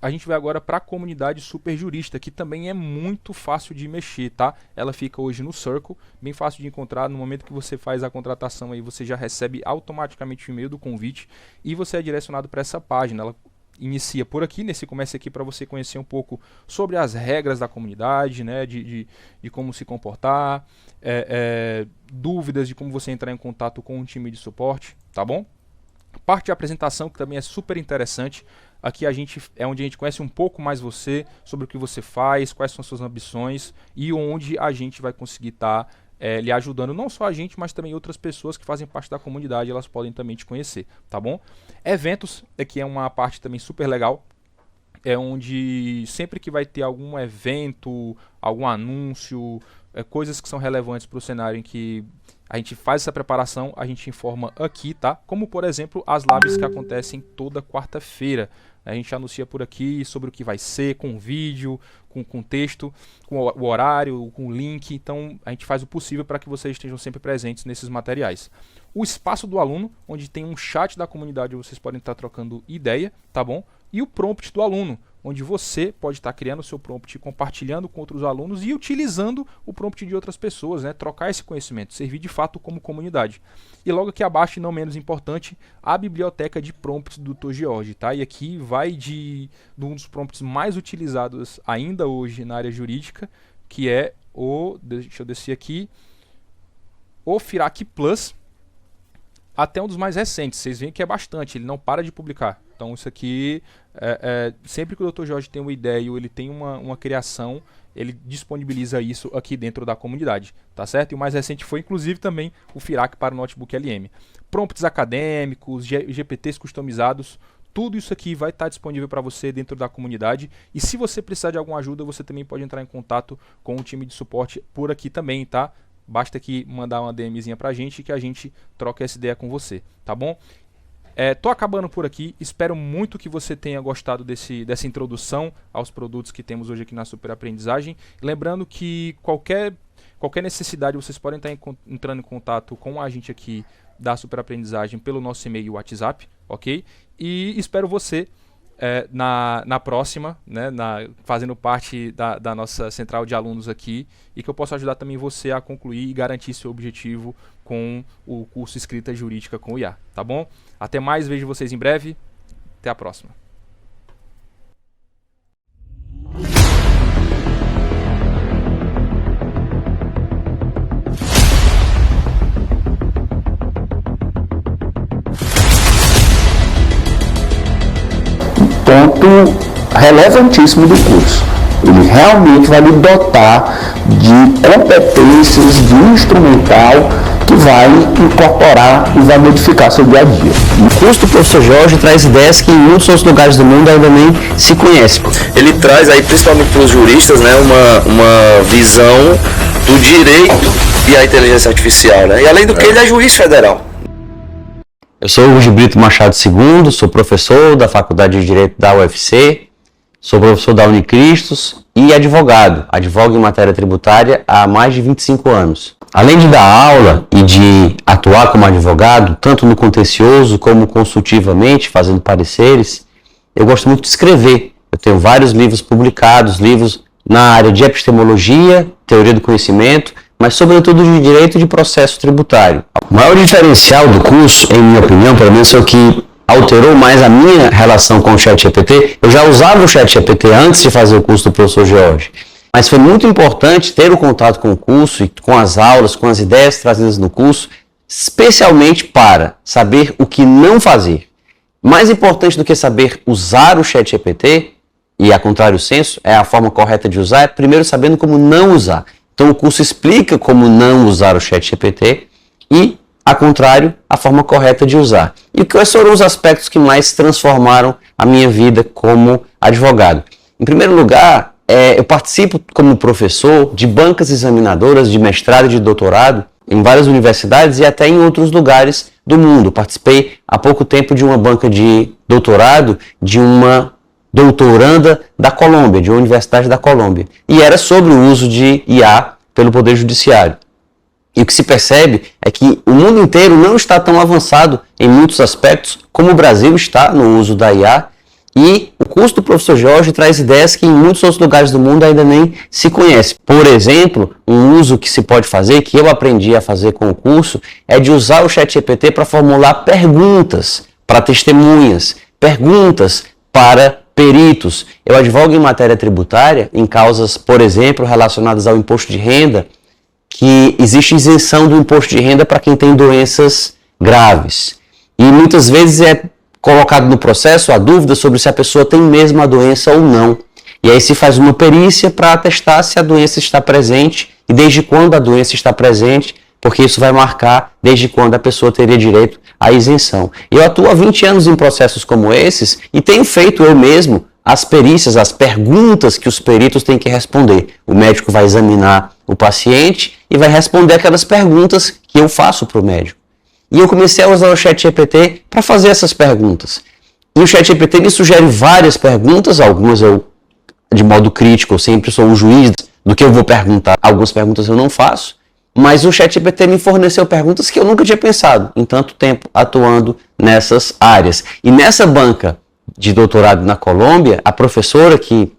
Speaker 2: a gente vai agora para a comunidade super jurista, que também é muito fácil de mexer, tá? Ela fica hoje no Circle, bem fácil de encontrar. No momento que você faz a contratação aí, você já recebe automaticamente o e-mail do convite e você é direcionado para essa página. Ela inicia por aqui, nesse começo aqui, para você conhecer um pouco sobre as regras da comunidade, né? De como se comportar, dúvidas de como você entrar em contato com um time de suporte, tá bom? Parte de apresentação, que também é super interessante. Aqui é onde a gente conhece um pouco mais você, sobre o que você faz, quais são as suas ambições e onde a gente vai conseguir estar lhe ajudando, não só a gente, mas também outras pessoas que fazem parte da comunidade, elas podem também te conhecer, tá bom? Eventos, aqui é uma parte também super legal, é onde sempre que vai ter algum evento, algum anúncio, coisas que são relevantes para o cenário em que a gente faz essa preparação, a gente informa aqui, tá? Como, por exemplo, as lives que acontecem toda quarta-feira. A gente anuncia por aqui sobre o que vai ser, com vídeo, com texto, com o horário, com o link. Então, a gente faz o possível para que vocês estejam sempre presentes nesses materiais. O espaço do aluno, onde tem um chat da comunidade, vocês podem estar trocando ideia, tá bom? E o prompt do aluno, onde você pode estar criando o seu prompt, compartilhando com outros alunos e utilizando o prompt de outras pessoas, né? Trocar esse conhecimento, servir de fato como comunidade. E logo aqui abaixo, não menos importante, a biblioteca de prompts do Dr. Jorge, tá? E aqui vai de um dos prompts mais utilizados ainda hoje na área jurídica, que é deixa eu descer aqui, o Firac Plus, até um dos mais recentes. Vocês veem que é bastante, ele não para de publicar. Então isso aqui, sempre que o Dr. Jorge tem uma ideia ou ele tem uma criação, ele disponibiliza isso aqui dentro da comunidade, tá certo? E o mais recente foi inclusive também o Firac para o Notebook LM. Prompts acadêmicos, GPTs customizados, tudo isso aqui vai estar disponível para você dentro da comunidade. E se você precisar de alguma ajuda, você também pode entrar em contato com o time de suporte por aqui também, tá? Basta aqui mandar uma DMzinha pra gente que a gente troca essa ideia com você, tá bom? Tô acabando por aqui, espero muito que você tenha gostado dessa introdução aos produtos que temos hoje aqui na Super Aprendizagem. Lembrando que qualquer necessidade vocês podem estar entrando em contato com a gente aqui da Super Aprendizagem pelo nosso e-mail e WhatsApp, ok? E espero você na próxima, né, fazendo parte da nossa central de alunos aqui, e que eu possa ajudar também você a concluir e garantir seu objetivo com o curso Escrita Jurídica com o IA, tá bom? Até mais, vejo vocês em breve, até a próxima.
Speaker 3: Ponto relevantíssimo do curso. Ele realmente vai lhe dotar de competências, de um instrumental que vai incorporar e vai modificar seu dia a dia.
Speaker 4: O curso do professor Jorge traz ideias que em muitos outros lugares do mundo ainda nem se conhecem.
Speaker 5: Ele traz aí, principalmente para os juristas, né, uma visão do direito e a inteligência artificial, né? E além do que ele é juiz federal.
Speaker 4: Eu sou o Gilberto Machado II, sou professor da Faculdade de Direito da UFC, sou professor da Unicristos e advogado. Advogo em matéria tributária há mais de 25 anos. Além de dar aula e de atuar como advogado, tanto no contencioso como consultivamente, fazendo pareceres, eu gosto muito de escrever. Eu tenho vários livros publicados, livros na área de epistemologia, teoria do conhecimento, mas sobretudo de direito de processo tributário. O maior diferencial do curso, em minha opinião, pelo menos é o que alterou mais a minha relação com o ChatGPT. Eu já usava o ChatGPT antes de fazer o curso do professor George, mas foi muito importante ter o contato com o curso e com as aulas, com as ideias trazidas no curso, especialmente para saber o que não fazer. Mais importante do que saber usar o ChatGPT, e a contrário senso, é a forma correta de usar, é primeiro sabendo como não usar. Então o curso explica como não usar o ChatGPT e, a contrário, a forma correta de usar. E quais foram os aspectos que mais transformaram a minha vida como advogado? Em primeiro lugar, eu participo como professor de bancas examinadoras de mestrado e de doutorado em várias universidades e até em outros lugares do mundo. Participei há pouco tempo de uma banca de doutorado de uma doutoranda da Colômbia, de uma universidade da Colômbia. E era sobre o uso de IA pelo Poder Judiciário. E o que se percebe é que o mundo inteiro não está tão avançado em muitos aspectos como o Brasil está no uso da IA. E o curso do professor Jorge traz ideias que em muitos outros lugares do mundo ainda nem se conhece. Por exemplo, um uso que se pode fazer, que eu aprendi a fazer com o curso, é de usar o ChatGPT para formular perguntas para testemunhas, perguntas para peritos. Eu advogo em matéria tributária, em causas, por exemplo, relacionadas ao imposto de renda, que existe isenção do imposto de renda para quem tem doenças graves. E muitas vezes é colocado no processo a dúvida sobre se a pessoa tem mesmo a doença ou não. E aí se faz uma perícia para atestar se a doença está presente e desde quando a doença está presente, porque isso vai marcar desde quando a pessoa teria direito à isenção. Eu atuo há 20 anos em processos como esses e tenho feito eu mesmo as perícias, as perguntas que os peritos têm que responder. O médico vai examinar o paciente e vai responder aquelas perguntas que eu faço para o médico. E eu comecei a usar o ChatGPT para fazer essas perguntas. E o ChatGPT me sugere várias perguntas, algumas eu, de modo crítico, eu sempre sou um juiz do que eu vou perguntar. Algumas perguntas eu não faço, mas o ChatGPT me forneceu perguntas que eu nunca tinha pensado em tanto tempo atuando nessas áreas. E nessa banca de doutorado na Colômbia, a professora que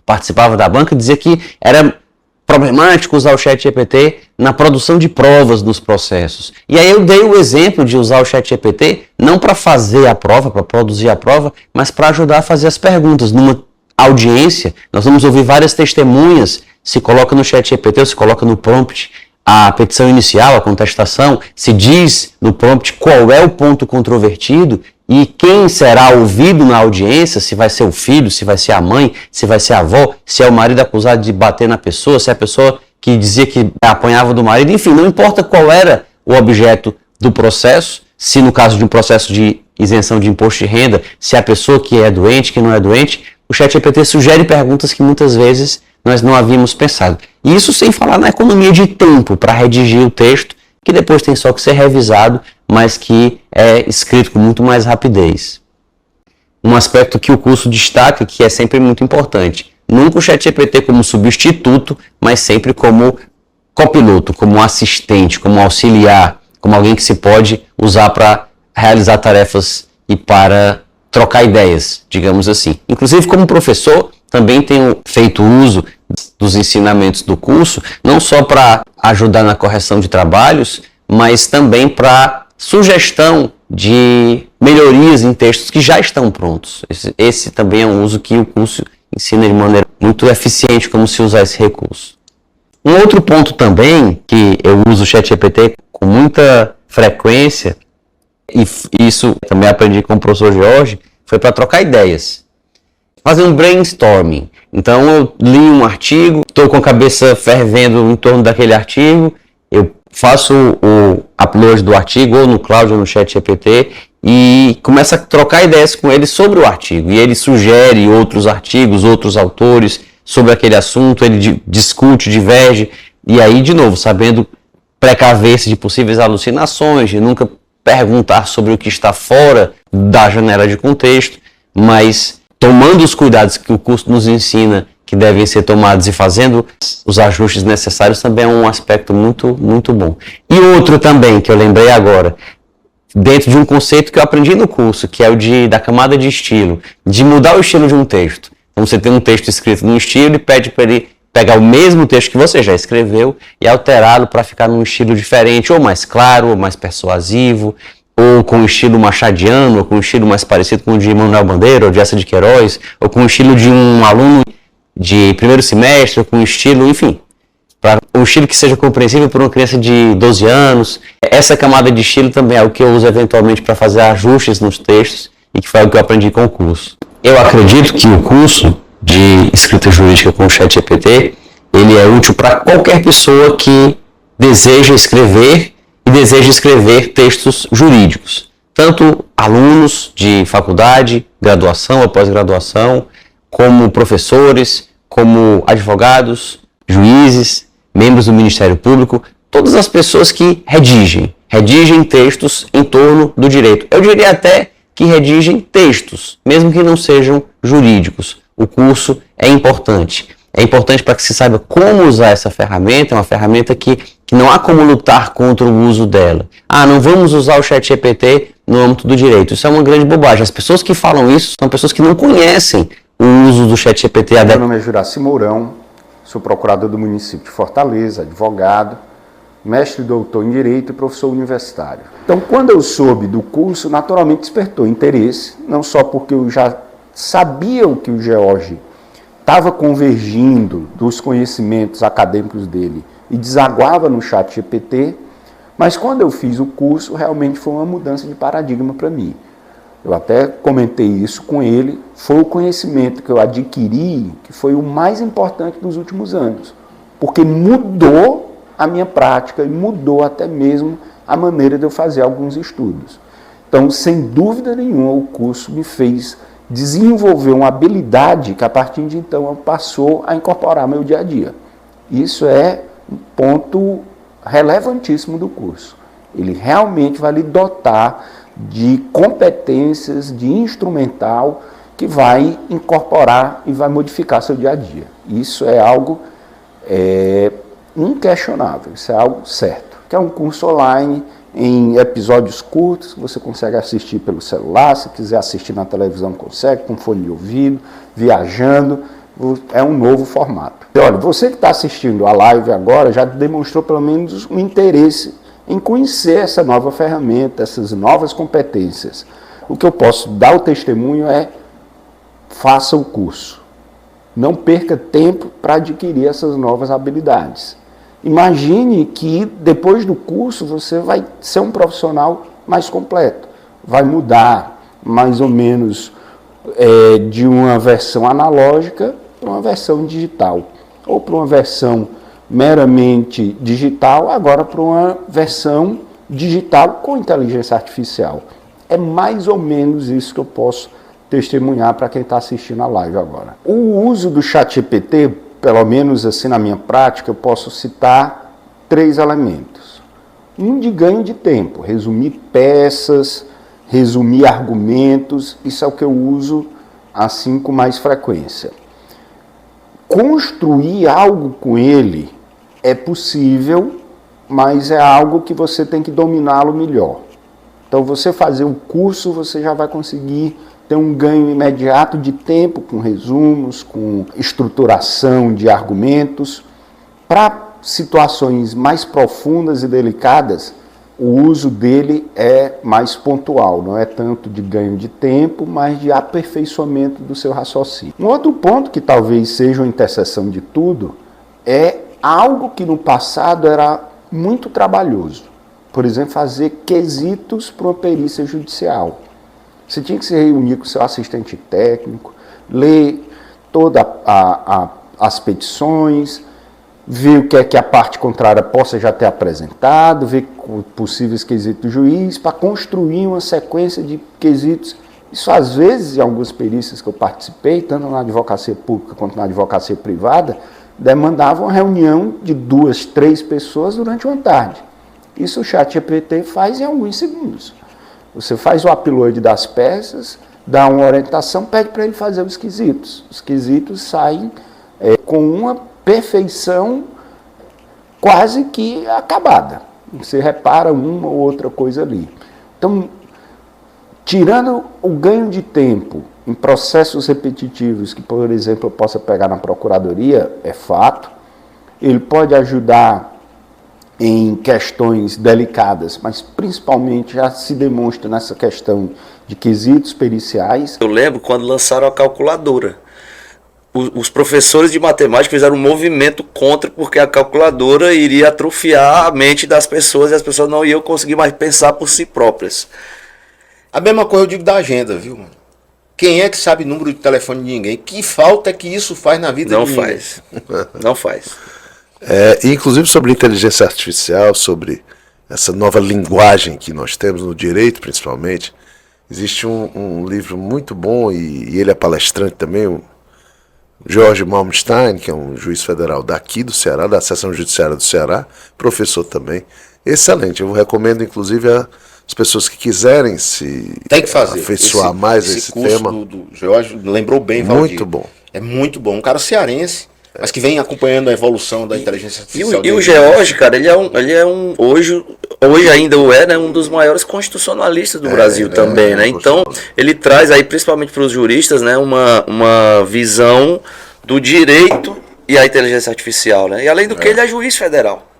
Speaker 4: participava da banca dizia que era problemático usar o ChatGPT na produção de provas dos processos. E aí eu dei o exemplo de usar o ChatGPT não para fazer a prova, para produzir a prova, mas para ajudar a fazer as perguntas. Numa audiência, nós vamos ouvir várias testemunhas, se coloca no ChatGPT ou se coloca no prompt a petição inicial, a contestação, se diz no prompt qual é o ponto controvertido e quem será ouvido na audiência, se vai ser o filho, se vai ser a mãe, se vai ser a avó, se é o marido acusado de bater na pessoa, se é a pessoa que dizia que apanhava do marido, enfim, não importa qual era o objeto do processo, se no caso de um processo de isenção de imposto de renda, se é a pessoa que é doente, que não é doente, o ChatGPT sugere perguntas que muitas vezes nós não havíamos pensado. E isso sem falar na economia de tempo para redigir o texto, que depois tem só que ser revisado, mas que é escrito com muito mais rapidez. Um aspecto que o curso destaca, que é sempre muito importante, nunca o ChatGPT como substituto, mas sempre como copiloto, como assistente, como auxiliar, como alguém que se pode usar para realizar tarefas e para trocar ideias, digamos assim. Inclusive, como professor, também tenho feito uso dos ensinamentos do curso, não só para ajudar na correção de trabalhos, mas também para sugestão de melhorias em textos que já estão prontos. Esse também é um uso que o curso ensina de maneira muito eficiente como se usar esse recurso. Um outro ponto também, que eu uso o ChatGPT com muita frequência, e isso também aprendi com o professor Jorge, foi para trocar ideias. Fazer um brainstorming. Então eu li um artigo, estou com a cabeça fervendo em torno daquele artigo, eu faço o upload do artigo ou no cloud ou no ChatGPT e começo a trocar ideias com ele sobre o artigo. E ele sugere outros artigos, outros autores sobre aquele assunto, ele discute, diverge, e aí de novo, sabendo precaver-se de possíveis alucinações, de nunca perguntar sobre o que está fora da janela de contexto, mas tomando os cuidados que o curso nos ensina, que devem ser tomados e fazendo os ajustes necessários também é um aspecto muito, muito bom. E outro também, que eu lembrei agora, dentro de um conceito que eu aprendi no curso, que é o da camada de estilo, de mudar o estilo de um texto. Então você tem um texto escrito num estilo e pede para ele pegar o mesmo texto que você já escreveu e alterá-lo para ficar num estilo diferente, ou mais claro, ou mais persuasivo, ou com um estilo machadiano, ou com um estilo mais parecido com o de Manuel Bandeira, ou de Eça de Queiroz, ou com o estilo de um aluno de primeiro semestre, ou com um estilo, enfim, para um estilo que seja compreensível por uma criança de 12 anos. Essa camada de estilo também é o que eu uso eventualmente para fazer ajustes nos textos e que foi o que eu aprendi com o curso. Eu acredito que o curso de escrita jurídica com o ChatGPT, ele é útil para qualquer pessoa que deseja escrever e deseja escrever textos jurídicos. Tanto alunos de faculdade, graduação ou pós-graduação, como professores, como advogados, juízes, membros do Ministério Público, todas as pessoas que redigem textos em torno do direito. Eu diria até que redigem textos, mesmo que não sejam jurídicos. O curso é importante. É importante para que se saiba como usar essa ferramenta, é uma ferramenta que não há como lutar contra o uso dela. Não vamos usar o ChatGPT no âmbito do direito. Isso é uma grande bobagem. As pessoas que falam isso são pessoas que não conhecem o uso do ChatGPT.
Speaker 3: Meu nome é Juraci Mourão, sou procurador do município de Fortaleza, advogado, mestre e doutor em Direito e professor universitário. Então, quando eu soube do curso, naturalmente despertou interesse, não só porque eu já sabia o que o George estava convergindo dos conhecimentos acadêmicos dele e desaguava no ChatGPT, mas quando eu fiz o curso, realmente foi uma mudança de paradigma para mim. Eu até comentei isso com ele, foi o conhecimento que eu adquiri que foi o mais importante dos últimos anos, porque mudou a minha prática e mudou até mesmo a maneira de eu fazer alguns estudos. Então, sem dúvida nenhuma, o curso me fez desenvolver uma habilidade que a partir de então passou a incorporar meu dia a dia. Isso é um ponto relevantíssimo do curso. Ele realmente vai lhe dotar de competências, de instrumental que vai incorporar e vai modificar seu dia a dia. Isso é algo inquestionável, isso é algo certo. Que é um curso online em episódios curtos, que você consegue assistir pelo celular, se quiser assistir na televisão consegue, com fone de ouvido, viajando, é um novo formato. E olha, você que está assistindo a live agora já demonstrou pelo menos um interesse em conhecer essa nova ferramenta, essas novas competências. O que eu posso dar o testemunho é, faça o curso. Não perca tempo para adquirir essas novas habilidades. Imagine que depois do curso você vai ser um profissional mais completo. Vai mudar mais ou menos de uma versão analógica para uma versão digital. Ou para uma versão meramente digital, agora para uma versão digital com inteligência artificial. É mais ou menos isso que eu posso testemunhar para quem está assistindo a live agora. O uso do ChatGPT, pelo menos assim na minha prática, eu posso citar 3 elementos. Um de ganho de tempo, resumir peças, resumir argumentos, isso é o que eu uso assim com mais frequência. Construir algo com ele é possível, mas é algo que você tem que dominá-lo melhor. Então, você fazer o curso, você já vai conseguir ter um ganho imediato de tempo com resumos, com estruturação de argumentos. Para situações mais profundas e delicadas, o uso dele é mais pontual, não é tanto de ganho de tempo, mas de aperfeiçoamento do seu raciocínio. Um outro ponto que talvez seja uma interseção de tudo é algo que no passado era muito trabalhoso. Por exemplo, fazer quesitos para uma perícia judicial. Você tinha que se reunir com o seu assistente técnico, ler todas as petições, ver o que é que a parte contrária possa já ter apresentado, ver possíveis quesitos do juiz, para construir uma sequência de quesitos. Isso, às vezes, em algumas perícias que eu participei, tanto na advocacia pública quanto na advocacia privada, demandava uma reunião de 2, 3 pessoas durante uma tarde. Isso o ChatGPT faz em alguns segundos. Você faz o upload das peças, dá uma orientação, pede para ele fazer os quesitos. Os quesitos saem com uma perfeição quase que acabada. Você repara uma ou outra coisa ali. Então, tirando o ganho de tempo em processos repetitivos, que, por exemplo, eu possa pegar na procuradoria, é fato. Ele pode ajudar em questões delicadas, mas principalmente já se demonstra nessa questão de quesitos periciais.
Speaker 5: Eu lembro quando lançaram a calculadora. Os professores de matemática fizeram um movimento contra, porque a calculadora iria atrofiar a mente das pessoas e as pessoas não iam conseguir mais pensar por si próprias.
Speaker 6: A mesma coisa eu digo da agenda, viu, mano? Quem é que sabe número de telefone de ninguém? Que falta é que isso faz na vida
Speaker 5: Não
Speaker 6: de ninguém?
Speaker 5: faz. Não faz.
Speaker 7: Inclusive sobre inteligência artificial, sobre essa nova linguagem que nós temos no direito, principalmente. Existe um livro muito bom, e ele é palestrante também, o Jorge Malmstein, que é um juiz federal daqui do Ceará, da Seção Judiciária do Ceará, professor também. Excelente, eu recomendo inclusive as pessoas que quiserem se
Speaker 6: Tem que fazer.
Speaker 7: afeiçoar mais a esse
Speaker 6: curso
Speaker 7: tema.
Speaker 6: do Jorge lembrou bem, Valdir.
Speaker 7: Muito bom.
Speaker 6: É muito bom. Um cara cearense, mas que vem acompanhando a evolução da inteligência artificial.
Speaker 5: E o George, cara, ele é um hoje ainda né, um dos maiores constitucionalistas do Brasil também, né? Então, ele traz aí, principalmente para os juristas, né, uma visão do direito e a inteligência artificial, né? E além do que, ele é juiz federal.